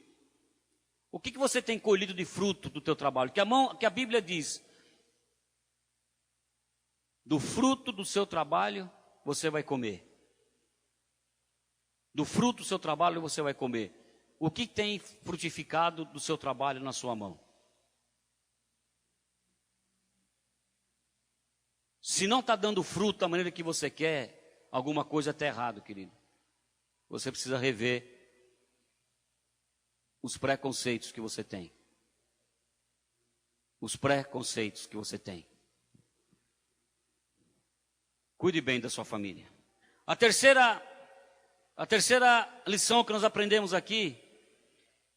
O que você tem colhido de fruto do teu trabalho? Que a Bíblia diz, do fruto do seu trabalho você vai comer. Do fruto do seu trabalho você vai comer. O que tem frutificado do seu trabalho na sua mão? Se não está dando fruto da maneira que você quer, alguma coisa está errado, querido. Você precisa rever os preconceitos que você tem. Os preconceitos que você tem. Cuide bem da sua família. A terceira lição que nós aprendemos aqui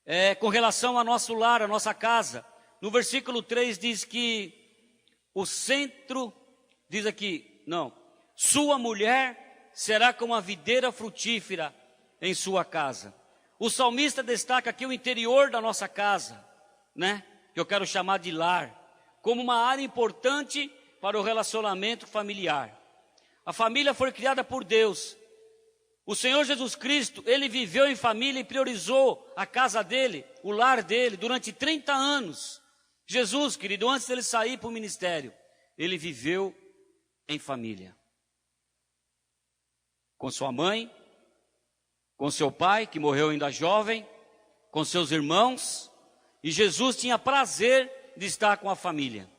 é com relação ao nosso lar, à nossa casa. No versículo 3 diz que o centro, diz aqui, não, sua mulher será como a videira frutífera em sua casa. O salmista destaca aqui o interior da nossa casa, né? Que eu quero chamar de lar, como uma área importante para o relacionamento familiar. A família foi criada por Deus. O Senhor Jesus Cristo, ele viveu em família e priorizou a casa dele, o lar dele, durante 30 anos. Jesus, querido, antes dele sair para o ministério, ele viveu em família. Com sua mãe, com seu pai, que morreu ainda jovem, com seus irmãos. E Jesus tinha prazer de estar com a família.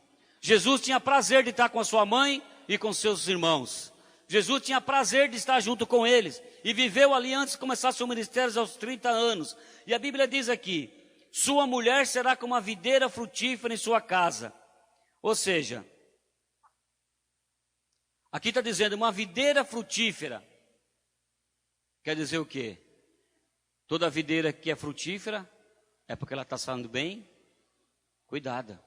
Jesus tinha prazer de estar com a sua mãe e com seus irmãos. Jesus tinha prazer de estar junto com eles. E viveu ali antes de começar seu ministério aos 30 anos. E a Bíblia diz aqui, sua mulher será como uma videira frutífera em sua casa. Ou seja, aqui está dizendo uma videira frutífera. Quer dizer o quê? Toda videira que é frutífera é porque ela está saindo bem cuidada.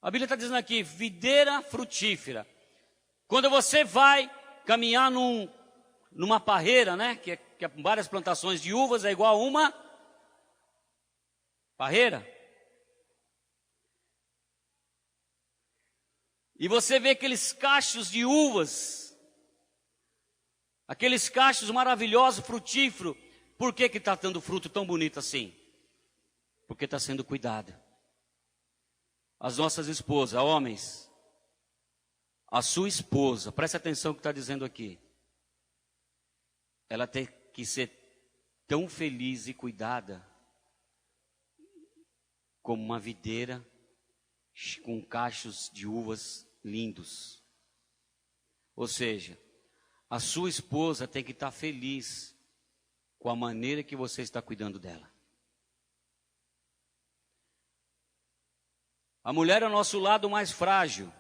A Bíblia está dizendo aqui, videira frutífera. Quando você vai caminhar numa parreira, né? Que é várias plantações de uvas, é igual a uma parreira. E você vê aqueles cachos de uvas, aqueles cachos maravilhosos, frutíferos. Por que está dando fruto tão bonito assim? Porque está sendo cuidado. As nossas esposas, homens, a sua esposa, preste atenção no que está dizendo aqui. Ela tem que ser tão feliz e cuidada como uma videira com cachos de uvas lindos. Ou seja, a sua esposa tem que estar feliz com a maneira que você está cuidando dela. A mulher é o nosso lado mais frágil.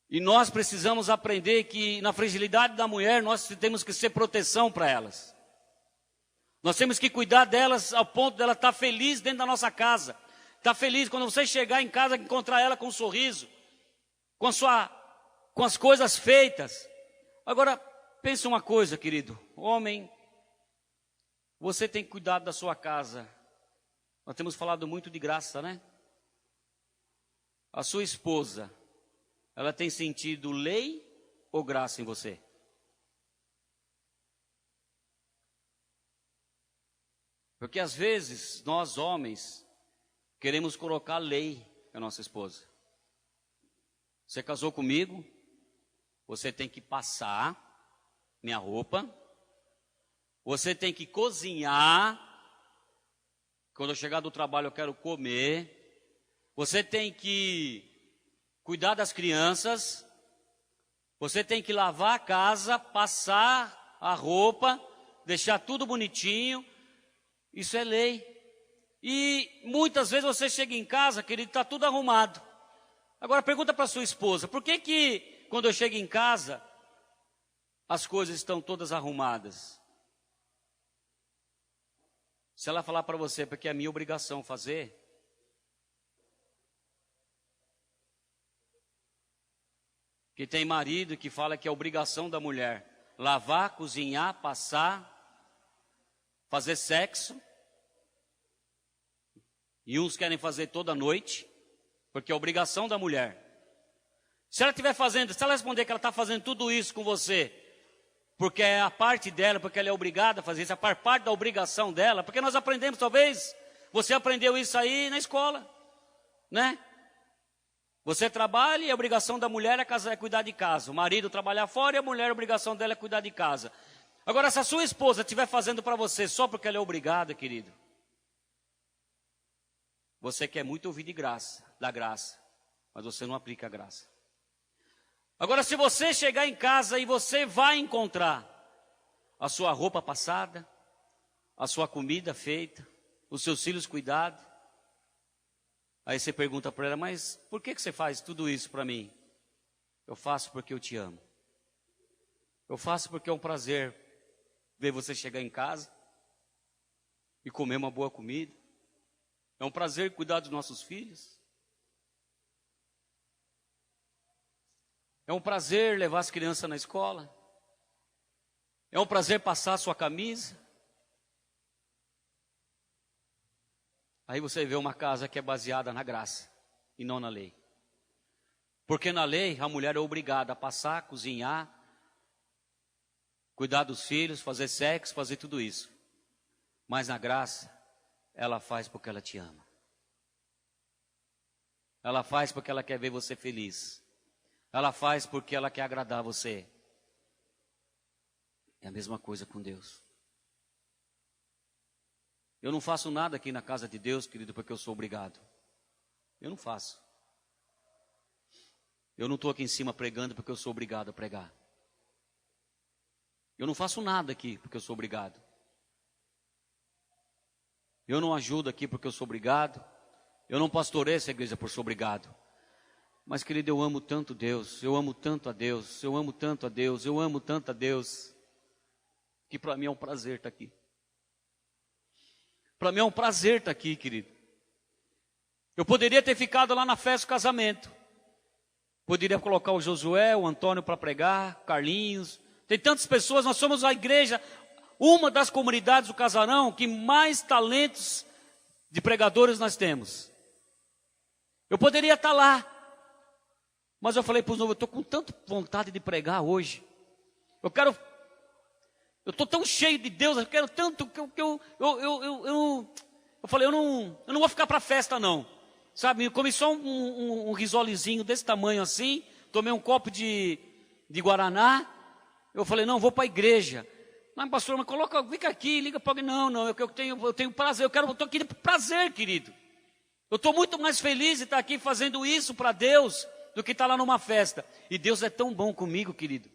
E nós precisamos aprender que na fragilidade da mulher nós temos que ser proteção para elas. Nós temos que cuidar delas ao ponto dela estar feliz dentro da nossa casa. Estar feliz quando você chegar em casa e encontrar ela com um sorriso, com as coisas feitas. Agora, pense uma coisa, querido. Homem, você tem cuidado da sua casa. Nós temos falado muito de graça, né? A sua esposa, ela tem sentido lei ou graça em você? Porque às vezes, nós homens, queremos colocar lei na nossa esposa. Você casou comigo, você tem que passar minha roupa, você tem que cozinhar, quando eu chegar do trabalho eu quero comer, você tem que cuidar das crianças, você tem que lavar a casa, passar a roupa, deixar tudo bonitinho. Isso é lei. E muitas vezes você chega em casa, querido, está tudo arrumado. Agora pergunta para sua esposa, por que quando eu chego em casa, as coisas estão todas arrumadas? Se ela falar para você, porque é minha obrigação fazer, que tem marido que fala que é obrigação da mulher lavar, cozinhar, passar, fazer sexo. E uns querem fazer toda noite, porque é obrigação da mulher. Se ela estiver fazendo, se ela responder que ela está fazendo tudo isso com você, porque é a parte dela, porque ela é obrigada a fazer isso, a parte da obrigação dela, porque nós aprendemos, talvez, você aprendeu isso aí na escola, né? Você trabalha e a obrigação da mulher é cuidar de casa. O marido trabalhar fora e a mulher, a obrigação dela é cuidar de casa. Agora, se a sua esposa estiver fazendo para você só porque ela é obrigada, querido, você quer muito ouvir da graça, mas você não aplica a graça. Agora, se você chegar em casa e você vai encontrar a sua roupa passada, a sua comida feita, os seus filhos cuidados, aí você pergunta para ela, mas por que você faz tudo isso para mim? Eu faço porque eu te amo. Eu faço porque é um prazer ver você chegar em casa e comer uma boa comida. É um prazer cuidar dos nossos filhos. É um prazer levar as crianças na escola. É um prazer passar a sua camisa. Aí você vê uma casa que é baseada na graça e não na lei. Porque na lei a mulher é obrigada a passar, cozinhar, cuidar dos filhos, fazer sexo, fazer tudo isso. Mas na graça, ela faz porque ela te ama. Ela faz porque ela quer ver você feliz. Ela faz porque ela quer agradar você. É a mesma coisa com Deus. Eu não faço nada aqui na casa de Deus, querido, porque eu sou obrigado. Eu não faço. Eu não estou aqui em cima pregando porque eu sou obrigado a pregar. Eu não faço nada aqui porque eu sou obrigado. Eu não ajudo aqui porque eu sou obrigado. Eu não pastoreio essa igreja porque eu sou obrigado. Mas, querido, eu amo tanto Deus, eu amo tanto a Deus, eu amo tanto a Deus, eu amo tanto a Deus, que para mim é um prazer estar aqui. Para mim é um prazer estar aqui, querido. Eu poderia ter ficado lá na festa do casamento. Poderia colocar o Josué, o Antônio para pregar, Carlinhos. Tem tantas pessoas, nós somos a igreja, uma das comunidades do Casarão que mais talentos de pregadores nós temos. Eu poderia estar lá. Mas eu falei para os novos, eu estou com tanta vontade de pregar hoje. Eu estou tão cheio de Deus, eu quero tanto que eu falei, eu não vou ficar para a festa não. Sabe, eu comi só um risolezinho desse tamanho assim, tomei um copo de Guaraná. Eu falei, não, vou para a igreja. Mas pastor, mas fica aqui, liga para alguém. Não, eu tenho prazer, eu estou aqui por prazer, querido. Eu estou muito mais feliz de estar aqui fazendo isso para Deus do que estar lá numa festa. E Deus é tão bom comigo, querido.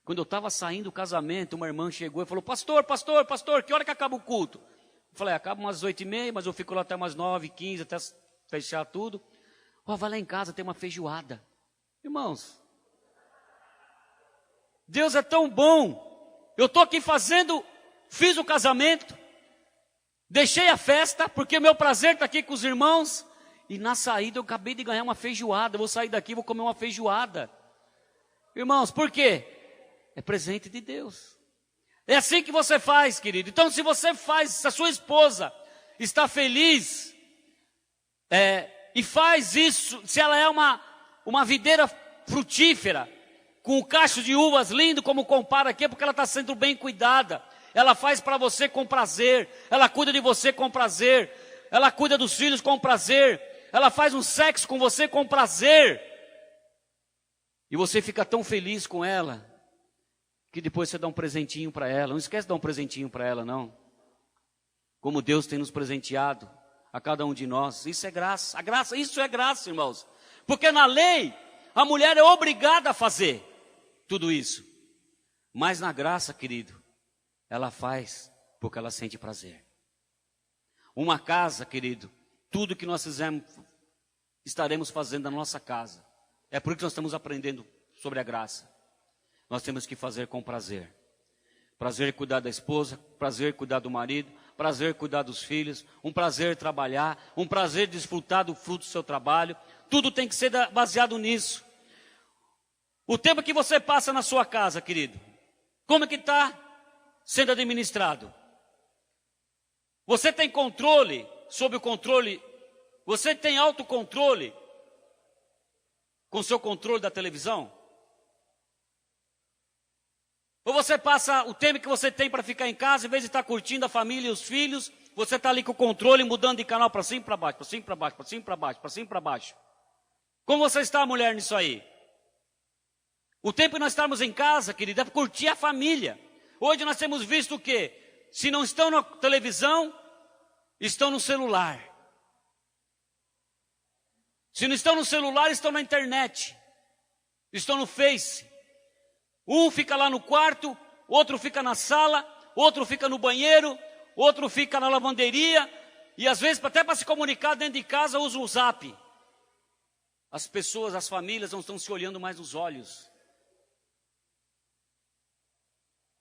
Quando eu estava saindo do casamento, uma irmã chegou e falou, pastor, que hora que acaba o culto? Eu falei, acaba umas 8h30, mas eu fico lá até umas 9h15, até fechar tudo. Vai lá em casa, tem uma feijoada. Irmãos, Deus é tão bom. Eu estou aqui fiz o casamento, deixei a festa, porque meu prazer está aqui com os irmãos. E na saída eu acabei de ganhar uma feijoada. Eu vou sair daqui e vou comer uma feijoada. Irmãos, por quê? É presente de Deus. É assim que você faz, querido. Então, se você faz, se a sua esposa está feliz, e faz isso, se ela é uma videira frutífera, com o cacho de uvas lindo, como compara aqui, porque ela está sendo bem cuidada. Ela faz para você com prazer, ela cuida de você com prazer. ela cuida dos filhos com prazer, ela faz um sexo com você com prazer, e você fica tão feliz com ela, que depois você dá um presentinho para ela. Não esquece de dar um presentinho para ela, não. Como Deus tem nos presenteado, a cada um de nós. Isso é graça. A graça, isso é graça, irmãos. Porque na lei, a mulher é obrigada a fazer tudo isso. Mas na graça, querido, ela faz porque ela sente prazer. Uma casa, querido, tudo que nós fizermos, estaremos fazendo na nossa casa. É por isso que nós estamos aprendendo sobre a graça. Nós temos que fazer com prazer. Prazer cuidar da esposa, prazer cuidar do marido, prazer cuidar dos filhos, um prazer trabalhar, um prazer desfrutar do fruto do seu trabalho. Tudo tem que ser baseado nisso. O tempo que você passa na sua casa, querido, como é que está sendo administrado? Você tem controle sobre o controle? Você tem autocontrole com o seu controle da televisão? Ou você passa o tempo que você tem para ficar em casa, em vez de estar curtindo a família e os filhos, você está ali com o controle, mudando de canal para cima e para baixo, para cima e para baixo, para cima e para baixo, para cima e para baixo. Como você está, mulher, nisso aí? O tempo que nós estamos em casa, querida, é para curtir a família. Hoje nós temos visto o quê? Se não estão na televisão, estão no celular. Se não estão no celular, estão na internet. Estão no Face. Um fica lá no quarto, outro fica na sala, outro fica no banheiro, outro fica na lavanderia, e às vezes até para se comunicar dentro de casa usa o Zap. As pessoas, as famílias não estão se olhando mais nos olhos.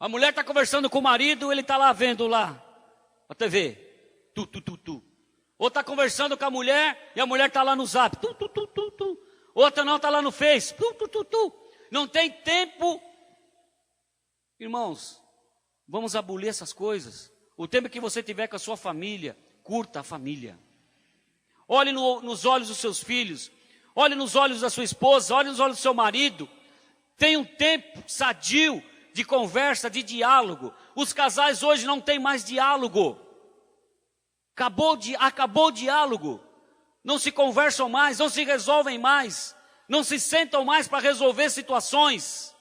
A mulher está conversando com o marido, ele está lá vendo lá a TV. Ou está conversando com a mulher e a mulher está lá no Zap. Outra não, está lá no Face. Não tem tempo. Irmãos, vamos abolir essas coisas. O tempo que você tiver com a sua família, curta a família. Olhe nos olhos dos seus filhos. Olhe nos olhos da sua esposa. Olhe nos olhos do seu marido. Tenha um tempo sadio de conversa, de diálogo. Os casais hoje não têm mais diálogo. Acabou o diálogo. Não se conversam mais, não se resolvem mais. Não se sentam mais para resolver situações.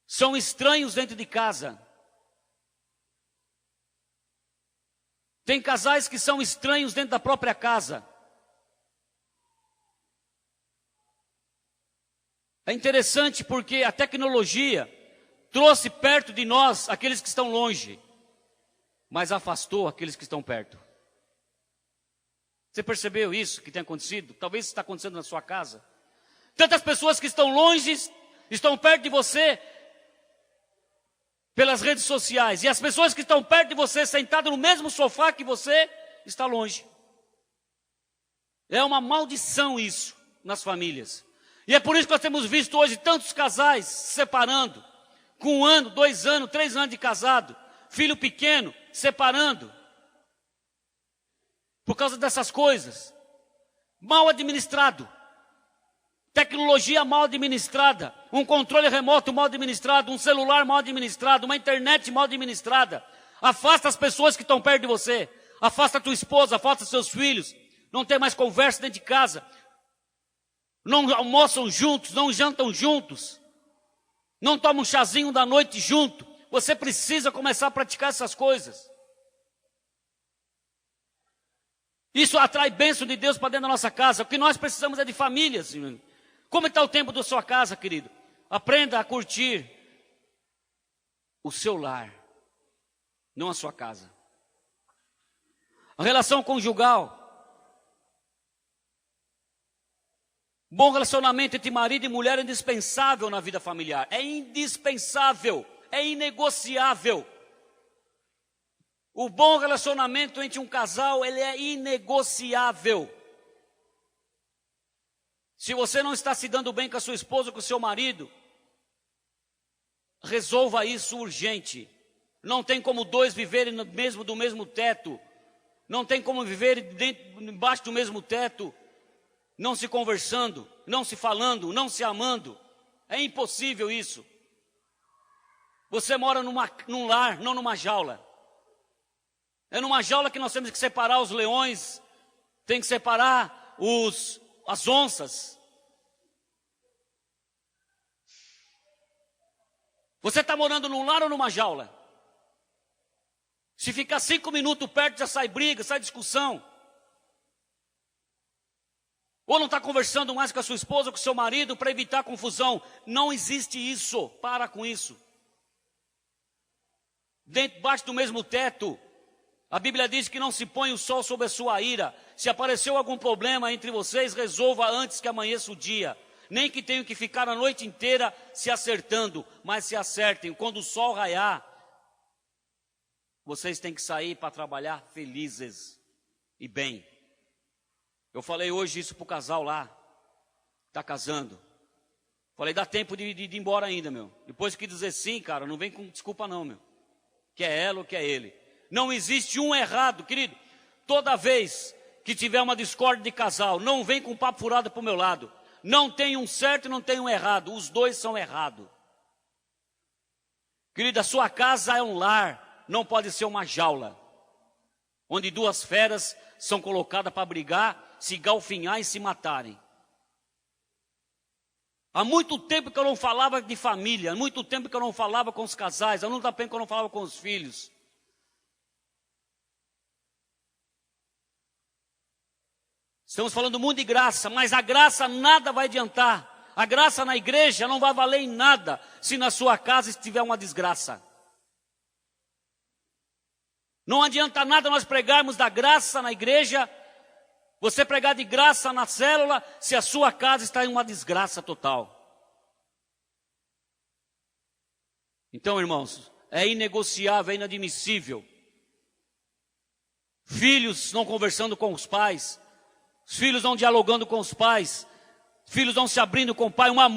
São estranhos dentro de casa. Tem casais que são estranhos dentro da própria casa. É interessante porque a tecnologia trouxe perto de nós aqueles que estão longe, mas afastou aqueles que estão perto. Você percebeu isso que tem acontecido? Talvez está acontecendo na sua casa. Tantas pessoas que estão longe, estão perto de você pelas redes sociais. E as pessoas que estão perto de você, sentadas no mesmo sofá que você, está longe. É uma maldição isso nas famílias. E é por isso que nós temos visto hoje tantos casais se separando. Com 1 ano, 2 anos, 3 anos de casado. Filho pequeno, separando. Por causa dessas coisas. Mal administrado. Tecnologia mal administrada. Um controle remoto mal administrado. Um celular mal administrado. Uma internet mal administrada. Afasta as pessoas que estão perto de você. Afasta a tua esposa, afasta seus filhos. Não tem mais conversa dentro de casa. Não almoçam juntos, não jantam juntos. Não tomam um chazinho da noite junto. Você precisa começar a praticar essas coisas. Isso atrai bênção de Deus para dentro da nossa casa. O que nós precisamos é de famílias. Como está o tempo da sua casa, querido? Aprenda a curtir o seu lar, não a sua casa. A relação conjugal. Bom relacionamento entre marido e mulher é indispensável na vida familiar. É indispensável, é inegociável. O bom relacionamento entre um casal, ele é inegociável. Se você não está se dando bem com a sua esposa, com o seu marido, resolva isso urgente. Não tem como dois viverem do mesmo teto. Não tem como viver embaixo do mesmo teto, não se conversando, não se falando, não se amando. É impossível isso. Você mora num lar, não numa jaula. É numa jaula que nós temos que separar os leões, tem que separar as onças. Você está morando num lar ou numa jaula? Se ficar 5 minutos perto, já sai briga, sai discussão. Ou não está conversando mais com a sua esposa, com o seu marido, para evitar confusão. Não existe isso, para com isso. Debaixo do mesmo teto, a Bíblia diz que não se põe o sol sobre a sua ira. Se apareceu algum problema entre vocês, resolva antes que amanheça o dia. Nem que tenham que ficar a noite inteira se acertando, mas se acertem. Quando o sol raiar, vocês têm que sair para trabalhar felizes e bem. Eu falei hoje isso para o casal lá, está casando. Falei, dá tempo de ir embora ainda, meu. Depois que dizer sim, cara, não vem com desculpa não, meu. Que é ela ou que é ele. Não existe um errado, querido. Toda vez que tiver uma discórdia de casal, não vem com papo furado para o meu lado. Não tem um certo e não tem um errado. Os dois são errados. Querido, a sua casa é um lar, não pode ser uma jaula. Onde duas feras são colocadas para brigar, se galfinhar e se matarem. Há muito tempo que eu não falava de família, há muito tempo que eu não falava com os casais, há muito tempo que eu não falava com os filhos. Estamos falando muito de graça, mas a graça nada vai adiantar. A graça na igreja não vai valer em nada se na sua casa estiver uma desgraça. Não adianta nada nós pregarmos da graça na igreja, você pregar de graça na célula, se a sua casa está em uma desgraça total. Então, irmãos, é inegociável, é inadmissível. Filhos não conversando com os pais, os filhos não dialogando com os pais, filhos não se abrindo com o pai, uma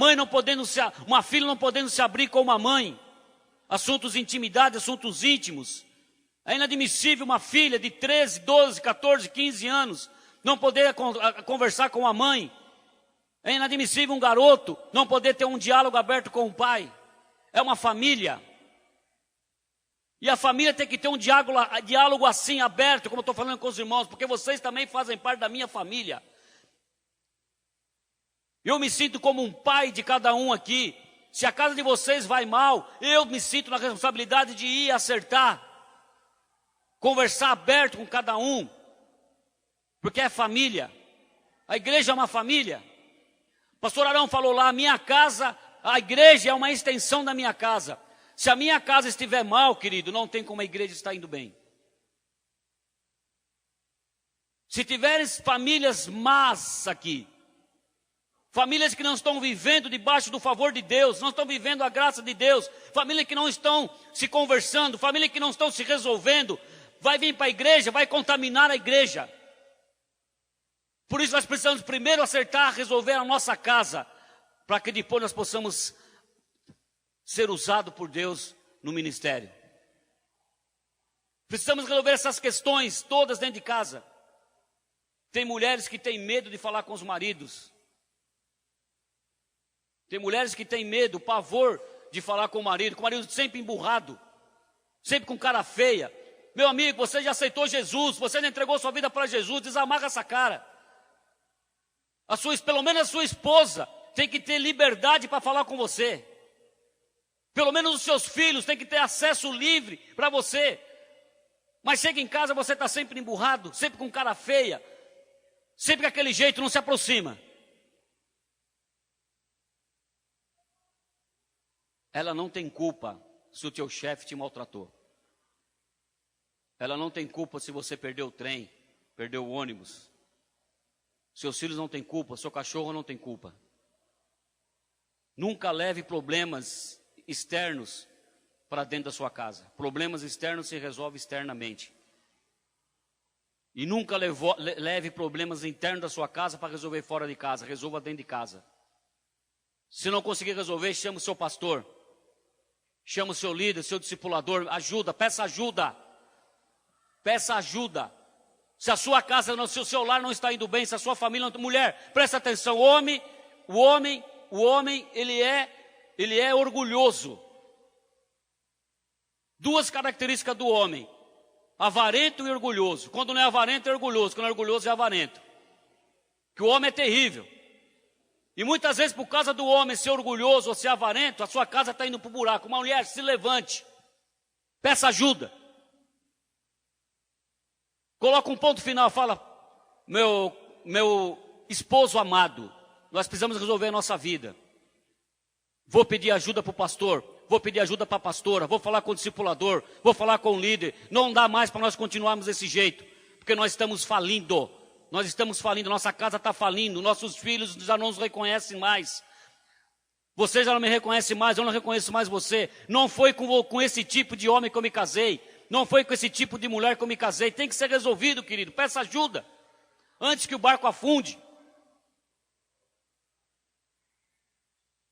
filha não podendo se abrir com uma mãe. Assuntos de intimidade, assuntos íntimos. É inadmissível uma filha de 13, 12, 14, 15 anos não poder conversar com a mãe. É inadmissível um garoto não poder ter um diálogo aberto com o pai. É uma família. E a família tem que ter um diálogo assim, aberto, como eu estou falando com os irmãos, porque vocês também fazem parte da minha família. Eu me sinto como um pai de cada um aqui. Se a casa de vocês vai mal, eu me sinto na responsabilidade de ir acertar. Conversar aberto com cada um. Porque é família. A igreja é uma família. O pastor Arão falou lá, a minha casa, a igreja é uma extensão da minha casa. Se a minha casa estiver mal, querido, não tem como a igreja estar indo bem. Se tiveres famílias más aqui, famílias que não estão vivendo debaixo do favor de Deus, não estão vivendo a graça de Deus, famílias que não estão se conversando, famílias que não estão se resolvendo, vai vir para a igreja, vai contaminar a igreja. Por isso nós precisamos primeiro acertar, resolver a nossa casa, para que depois nós possamos ser usados por Deus no ministério. Precisamos resolver essas questões todas dentro de casa. Tem mulheres que têm medo de falar com os maridos. Tem mulheres que têm medo, pavor de falar com o marido sempre emburrado, sempre com cara feia. Meu amigo, você já aceitou Jesus, você já entregou sua vida para Jesus, desamarra essa cara. Pelo menos a sua esposa tem que ter liberdade para falar com você. Pelo menos os seus filhos têm que ter acesso livre para você. Mas chega em casa, você está sempre emburrado, sempre com cara feia, sempre com aquele jeito, não se aproxima. Ela não tem culpa se o teu chefe te maltratou. Ela não tem culpa se você perdeu o trem, perdeu o ônibus. Seus filhos não têm culpa, seu cachorro não tem culpa. Nunca leve problemas externos para dentro da sua casa. Problemas externos se resolvem externamente. E nunca leve problemas internos da sua casa para resolver fora de casa. Resolva dentro de casa. Se não conseguir resolver, chame o seu pastor. Chame o seu líder, seu discipulador. Ajuda, peça ajuda. Peça ajuda. Se a sua casa, se o seu lar não está indo bem, se a sua família não... Mulher, presta atenção. O homem, ele é orgulhoso. Duas características do homem. avarento e orgulhoso. Quando não é avarento, é orgulhoso. Quando é orgulhoso, é avarento. Que o homem é terrível. E muitas vezes, por causa do homem ser orgulhoso ou ser avarento, a sua casa está indo para o buraco. Uma mulher, se levante. Peça ajuda. Coloca um ponto final, fala, meu esposo amado, nós precisamos resolver a nossa vida. Vou pedir ajuda para o pastor, vou pedir ajuda para a pastora, vou falar com o discipulador, vou falar com o líder. Não dá mais para nós continuarmos desse jeito, porque nós estamos falindo. Nós estamos falindo, nossa casa está falindo, nossos filhos já não nos reconhecem mais. Você já não me reconhece mais, eu não reconheço mais você. Não foi com esse tipo de homem que eu me casei. Não foi com esse tipo de mulher que eu me casei. Tem que ser resolvido, querido. Peça ajuda. Antes que o barco afunde.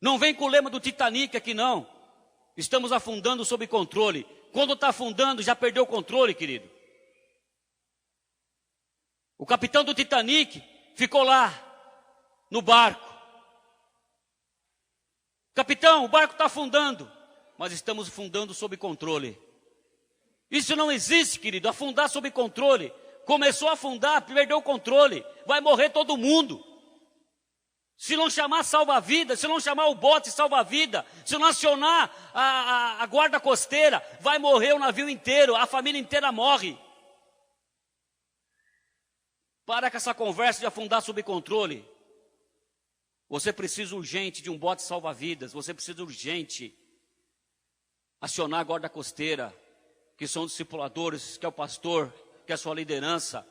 Não vem com o lema do Titanic aqui, não. Estamos afundando sob controle. Quando está afundando, já perdeu o controle, querido. O capitão do Titanic ficou lá, no barco. Capitão, o barco está afundando. Mas estamos afundando sob controle. Isso não existe, querido, afundar sob controle. Começou a afundar, perdeu o controle. Vai morrer todo mundo. Se não chamar salva-vida, se não chamar o bote salva-vida, se não acionar a guarda costeira, vai morrer o navio inteiro, a família inteira morre. Para com essa conversa de afundar sob controle. Você precisa urgente de um bote salva-vidas, você precisa urgente acionar a guarda costeira, que são os discipuladores, que é o pastor, que é a sua liderança,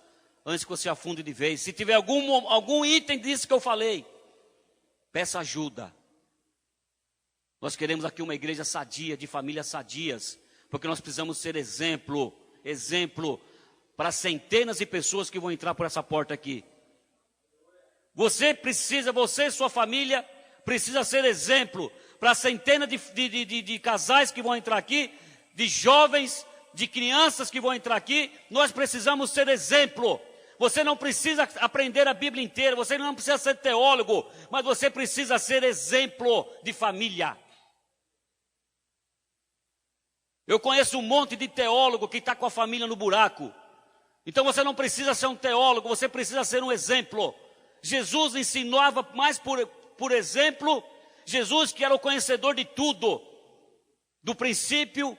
antes que você afunde de vez. Se tiver algum item disso que eu falei, peça ajuda. Nós queremos aqui uma igreja sadia, de famílias sadias, porque nós precisamos ser exemplo para centenas de pessoas que vão entrar por essa porta aqui. Você e sua família, precisa ser exemplo para centenas de casais que vão entrar aqui, de jovens, de crianças que vão entrar aqui. Nós precisamos ser exemplo. Você não precisa aprender a Bíblia inteira, você não precisa ser teólogo, mas você precisa ser exemplo de família. Eu conheço um monte de teólogo que está com a família no buraco. Então você não precisa ser um teólogo, você precisa ser um exemplo. Jesus ensinava mais por exemplo. Jesus, que era o conhecedor de tudo, do princípio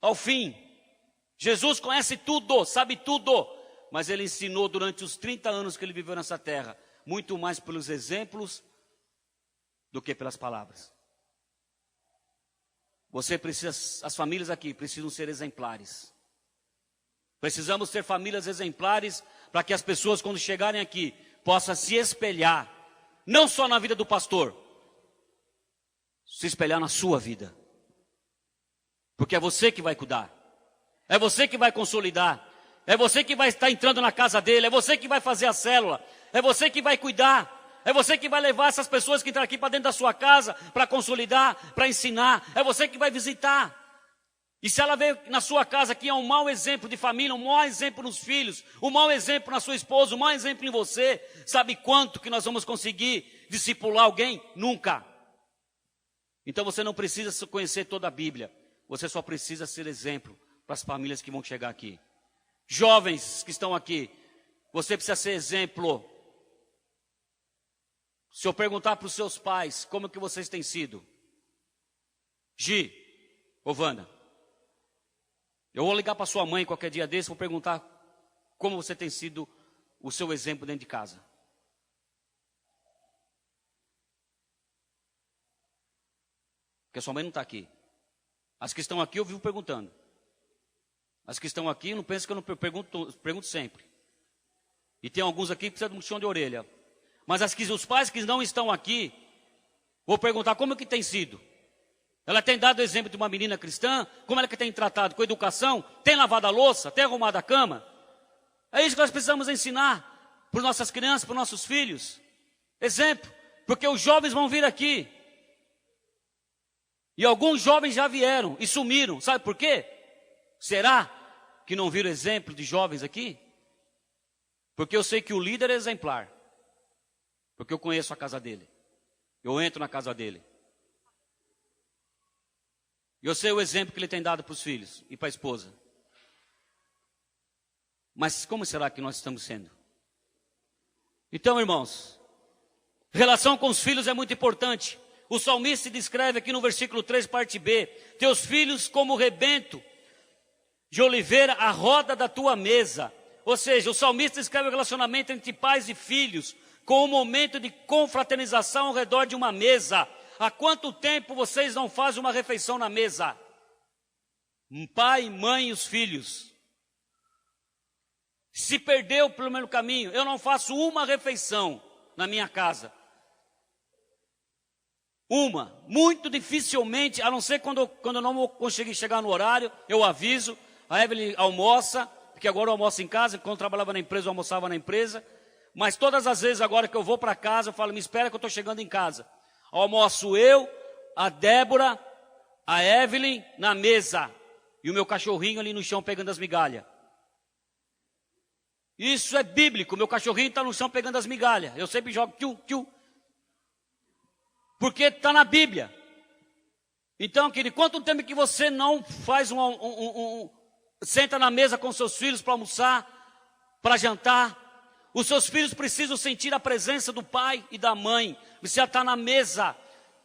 ao fim. Jesus conhece tudo, sabe tudo. Mas ele ensinou durante os 30 anos que ele viveu nessa terra, muito mais pelos exemplos do que pelas palavras. Você precisa, as famílias aqui precisam ser exemplares. Precisamos ter famílias exemplares para que as pessoas, quando chegarem aqui, possam se espelhar, não só na vida do pastor, se espelhar na sua vida. Porque é você que vai cuidar, é você que vai consolidar, é você que vai estar entrando na casa dele, é você que vai fazer a célula, é você que vai cuidar, é você que vai levar essas pessoas que entram aqui para dentro da sua casa, para consolidar, para ensinar, é você que vai visitar. E se ela veio na sua casa que é um mau exemplo de família, um mau exemplo nos filhos, um mau exemplo na sua esposa, um mau exemplo em você, sabe quanto que nós vamos conseguir discipular alguém? Nunca. Então você não precisa conhecer toda a Bíblia, você só precisa ser exemplo para as famílias que vão chegar aqui. Jovens que estão aqui, você precisa ser exemplo. Se eu perguntar para os seus pais, como que vocês têm sido? Gi, ou Wanda, eu vou ligar para sua mãe qualquer dia desse, vou perguntar como você tem sido o seu exemplo dentro de casa. Porque a sua mãe não está aqui. As que estão aqui eu vivo perguntando. As que estão aqui, não penso que eu não pergunto sempre. E tem alguns aqui que precisam de um puxão de orelha. Mas os pais que não estão aqui, vou perguntar como que tem sido. Ela tem dado exemplo de uma menina cristã, como ela que tem tratado com educação, tem lavado a louça, tem arrumado a cama. É isso que nós precisamos ensinar para nossas crianças, para nossos filhos. Exemplo, porque os jovens vão vir aqui. E alguns jovens já vieram e sumiram. Sabe por quê? Será que não viram exemplo de jovens aqui? Porque eu sei que o líder é exemplar. Porque eu conheço a casa dele. Eu entro na casa dele. E eu sei o exemplo que ele tem dado para os filhos e para a esposa. Mas como será que nós estamos sendo? Então, irmãos, relação com os filhos é muito importante. O salmista descreve aqui no versículo 3, parte B: teus filhos como rebento de oliveira à roda da tua mesa. Ou seja, o salmista descreve o relacionamento entre pais e filhos com um momento de confraternização ao redor de uma mesa. Há quanto tempo vocês não fazem uma refeição na mesa? Pai, mãe e os filhos. Se perdeu pelo meio do caminho, eu não faço uma refeição na minha casa. Muito dificilmente, a não ser quando eu não conseguir chegar no horário, eu aviso, a Evelyn almoça, porque agora eu almoço em casa, quando eu trabalhava na empresa, eu almoçava na empresa, mas todas as vezes agora que eu vou para casa, eu falo, me espera que eu estou chegando em casa. Almoço eu, a Débora, a Evelyn na mesa, e o meu cachorrinho ali no chão pegando as migalhas. Isso é bíblico, meu cachorrinho está no chão pegando as migalhas, eu sempre jogo tchu, tchu, porque está na Bíblia. Então, querido, quanto tempo que você não faz senta na mesa com seus filhos para almoçar, para jantar? Os seus filhos precisam sentir a presença do pai e da mãe. Você já está na mesa.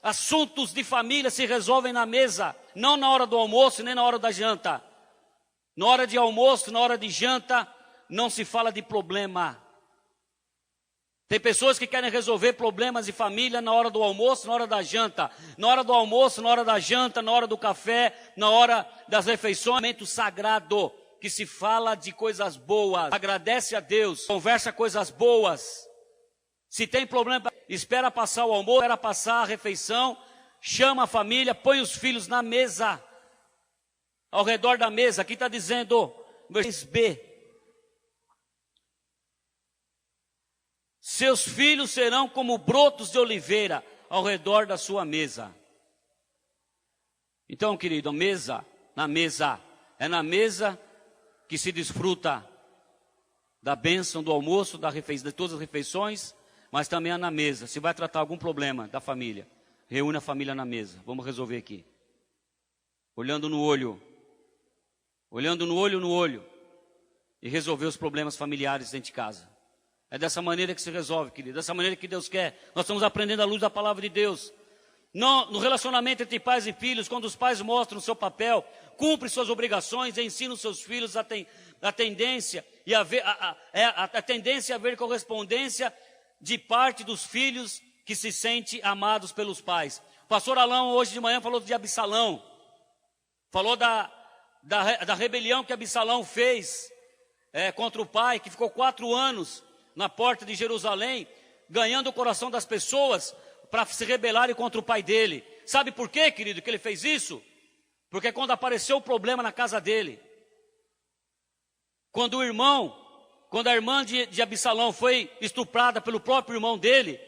Assuntos de família se resolvem na mesa, não na hora do almoço, nem na hora da janta. Na hora de almoço, na hora de janta, não se fala de problema. Tem pessoas que querem resolver problemas de família na hora do almoço, na hora da janta. Na hora do almoço, na hora da janta, na hora do café, na hora das refeições. Momento sagrado, que se fala de coisas boas. Agradece a Deus, conversa coisas boas. Se tem problema, espera passar o almoço, espera passar a refeição, chama a família, põe os filhos na mesa, ao redor da mesa. Aqui está dizendo, versículo B: seus filhos serão como brotos de oliveira ao redor da sua mesa. Então, querido, na mesa, é na mesa que se desfruta da bênção do almoço, de todas as refeições, mas também é na mesa. Se vai tratar algum problema da família, reúne a família na mesa. Vamos resolver aqui. Olhando no olho, e resolver os problemas familiares dentro de casa. É dessa maneira que se resolve, querido. Dessa maneira que Deus quer. Nós estamos aprendendo à luz da palavra de Deus. No relacionamento entre pais e filhos, quando os pais mostram o seu papel, cumprem suas obrigações, ensinam seus filhos a tendência a ver correspondência de parte dos filhos que se sentem amados pelos pais. O pastor Alão hoje de manhã falou de Absalão. Falou da rebelião que Absalão fez contra o pai, que ficou 4 anos na porta de Jerusalém, ganhando o coração das pessoas para se rebelarem contra o pai dele. Sabe por quê, querido, que ele fez isso? Porque quando apareceu o problema na casa dele, quando a irmã de Absalão foi estuprada pelo próprio irmão dele,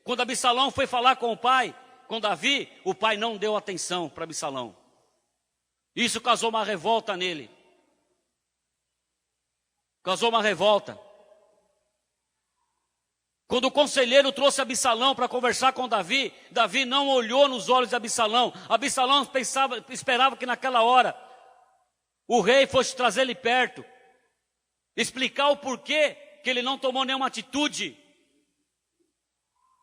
quando Absalão foi falar com o pai, com Davi, o pai não deu atenção para Absalão. Isso causou uma revolta nele. Causou uma revolta. Quando o conselheiro trouxe Absalão para conversar com Davi, Davi não olhou nos olhos de Absalão. Absalão esperava que naquela hora o rei fosse trazer ele perto, explicar o porquê que ele não tomou nenhuma atitude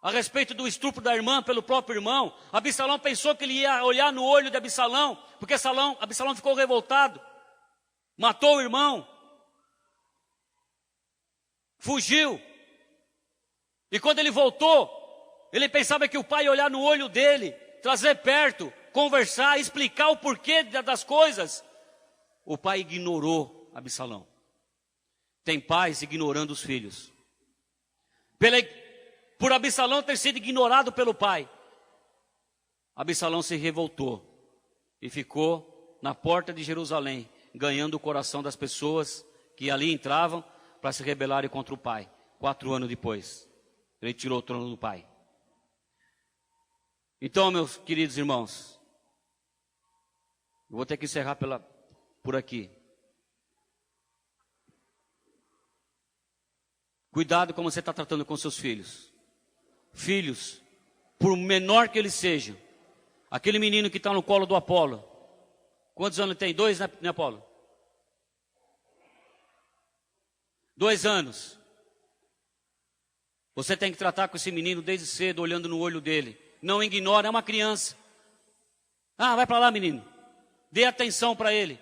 a respeito do estupro da irmã pelo próprio irmão. Absalão pensou que ele ia olhar no olho de Absalão, porque Absalão ficou revoltado, matou o irmão, fugiu. E quando ele voltou, ele pensava que o pai ia olhar no olho dele, trazer perto, conversar, explicar o porquê das coisas. O pai ignorou Absalão. Tem pais ignorando os filhos. Por Absalão ter sido ignorado pelo pai, Absalão se revoltou e ficou na porta de Jerusalém, ganhando o coração das pessoas que ali entravam para se rebelarem contra o pai. 4 anos depois, ele tirou o trono do pai. Então, meus queridos irmãos, eu vou ter que encerrar por aqui. Cuidado como você está tratando com seus filhos. Filhos, por menor que eles sejam. Aquele menino que está no colo do Apolo. Quantos anos ele tem? 2, né, Apolo? 2 anos. Você tem que tratar com esse menino desde cedo, olhando no olho dele. Não ignore, é uma criança. Ah, vai para lá, menino. Dê atenção para ele.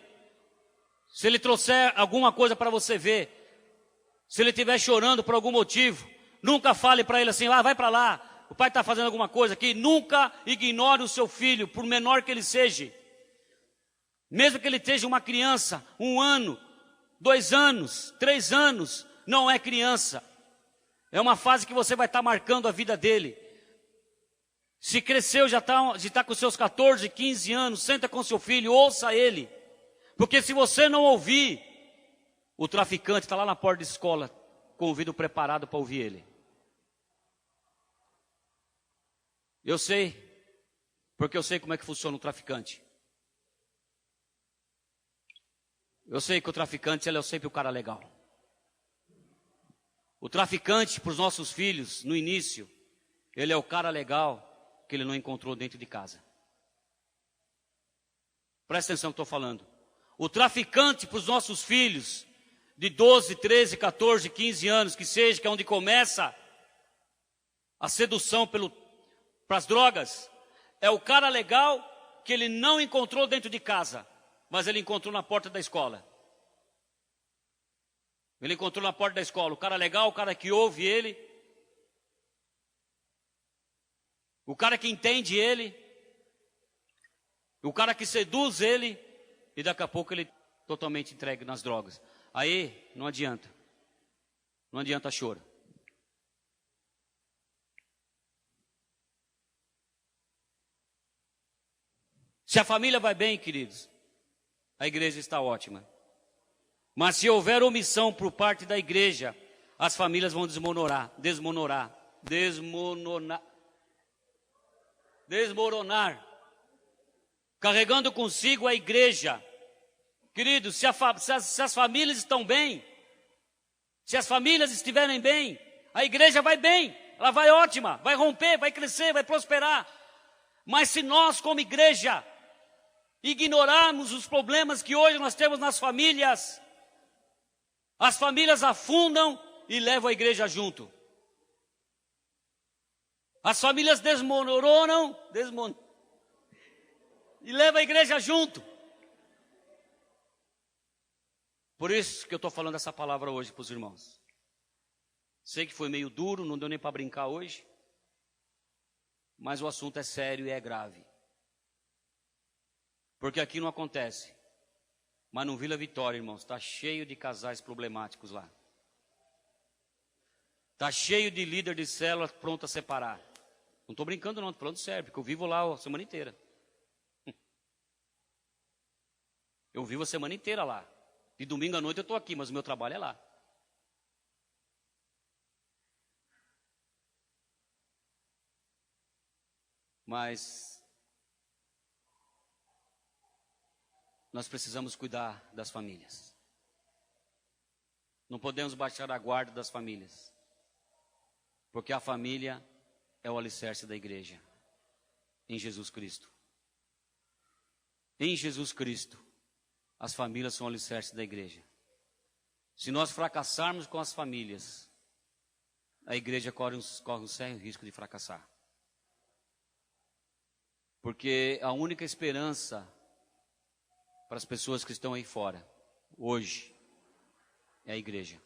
Se ele trouxer alguma coisa para você ver, se ele estiver chorando por algum motivo, nunca fale para ele assim, ah, vai para lá, o pai está fazendo alguma coisa aqui. Nunca ignore o seu filho, por menor que ele seja. Mesmo que ele esteja uma criança, 1 ano, 2 anos, 3 anos, não é criança. É uma fase que você vai estar marcando a vida dele. Se cresceu, já está com seus 14, 15 anos, senta com seu filho, ouça ele. Porque se você não ouvir, o traficante está lá na porta da escola, com o ouvido preparado para ouvir ele. Eu sei, porque eu sei como é que funciona o traficante. Eu sei que o traficante, ele é sempre o cara legal. O traficante, para os nossos filhos, no início, ele é o cara legal que ele não encontrou dentro de casa. Presta atenção no que eu estou falando. O traficante para os nossos filhos, de 12, 13, 14, 15 anos, que seja, que é onde começa a sedução para as drogas, é o cara legal que ele não encontrou dentro de casa, mas ele encontrou na porta da escola. Ele encontrou na porta da escola o cara legal, o cara que ouve ele, o cara que entende ele, o cara que seduz ele, e daqui a pouco ele totalmente entregue nas drogas. Aí não adianta choro. Se a família vai bem, queridos, a igreja está ótima. Mas se houver omissão por parte da igreja, as famílias vão desmoronar. Carregando consigo a igreja. Queridos, se as famílias estão bem, se as famílias estiverem bem, a igreja vai bem, ela vai ótima, vai romper, vai crescer, vai prosperar. Mas se nós, como igreja, ignorarmos os problemas que hoje nós temos nas famílias, as famílias afundam e levam a igreja junto. As famílias desmoronam e levam a igreja junto. Por isso que eu estou falando essa palavra hoje para os irmãos. Sei que foi meio duro, não deu nem para brincar hoje, mas o assunto é sério e é grave. Porque aqui não acontece. Mas no Vila Vitória, irmãos, está cheio de casais problemáticos lá. Está cheio de líder de célula pronto a separar. Não estou brincando não, estou falando sério, porque eu vivo lá a semana inteira. Eu vivo a semana inteira lá. De domingo à noite eu estou aqui, mas o meu trabalho é lá. Mas nós precisamos cuidar das famílias. Não podemos baixar a guarda das famílias. Porque a família é o alicerce da igreja. Em Jesus Cristo. Em Jesus Cristo, as famílias são o alicerce da igreja. Se nós fracassarmos com as famílias, a igreja corre um sério risco de fracassar. Porque a única esperança para as pessoas que estão aí fora, hoje, é a igreja.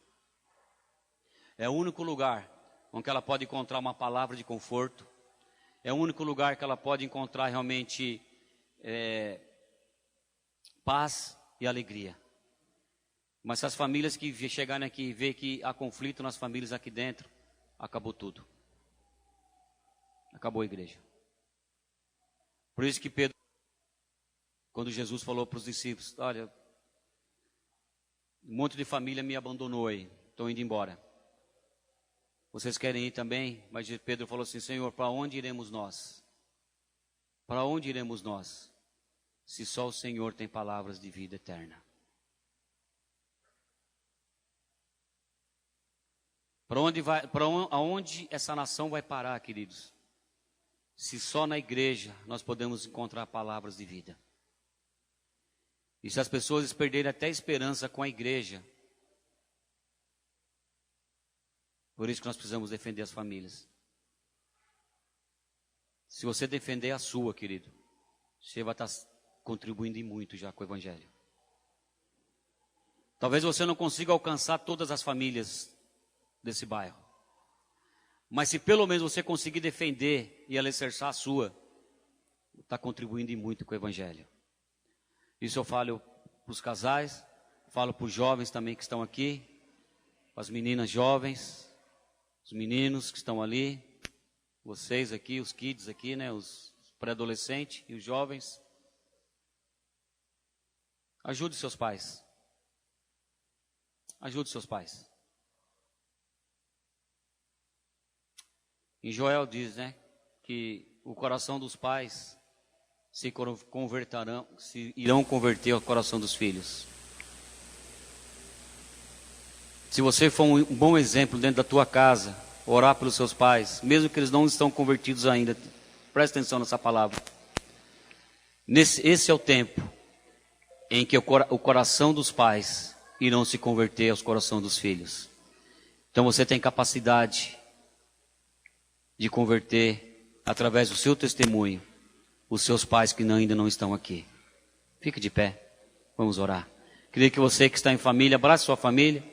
É o único lugar onde ela pode encontrar uma palavra de conforto. É o único lugar que ela pode encontrar realmente paz e alegria. Mas se as famílias que chegarem aqui e ver que há conflito nas famílias aqui dentro, acabou tudo. Acabou a igreja. Por isso que Pedro, quando Jesus falou para os discípulos, olha, um monte de família me abandonou aí, estão indo embora. Vocês querem ir também? Mas Pedro falou assim, Senhor, para onde iremos nós? Para onde iremos nós? Se só o Senhor tem palavras de vida eterna. Aonde essa nação vai parar, queridos? Se só na igreja nós podemos encontrar palavras de vida. E se as pessoas perderem até a esperança com a igreja, Por isso que nós precisamos defender as famílias. Se você defender a sua, querido, você vai estar contribuindo e muito já com o Evangelho. Talvez você não consiga alcançar todas as famílias desse bairro. Mas se pelo menos você conseguir defender e alicerçar a sua, está contribuindo e muito com o Evangelho. Isso eu falo para os casais, falo para os jovens também que estão aqui, para as meninas jovens, os meninos que estão ali, vocês aqui, os kids aqui, né, os pré-adolescentes e os jovens. Ajude seus pais. Ajude seus pais. Em Joel diz, né, que o coração dos pais se irão converter ao coração dos filhos. Se você for um bom exemplo dentro da tua casa, orar pelos seus pais, mesmo que eles não estão convertidos ainda, presta atenção nessa palavra. Esse é o tempo em que o coração dos pais irão se converter aos corações dos filhos. Então você tem capacidade de converter, através do seu testemunho, os seus pais que ainda não estão aqui. Fique de pé, vamos orar. Queria que você que está em família, abrace sua família.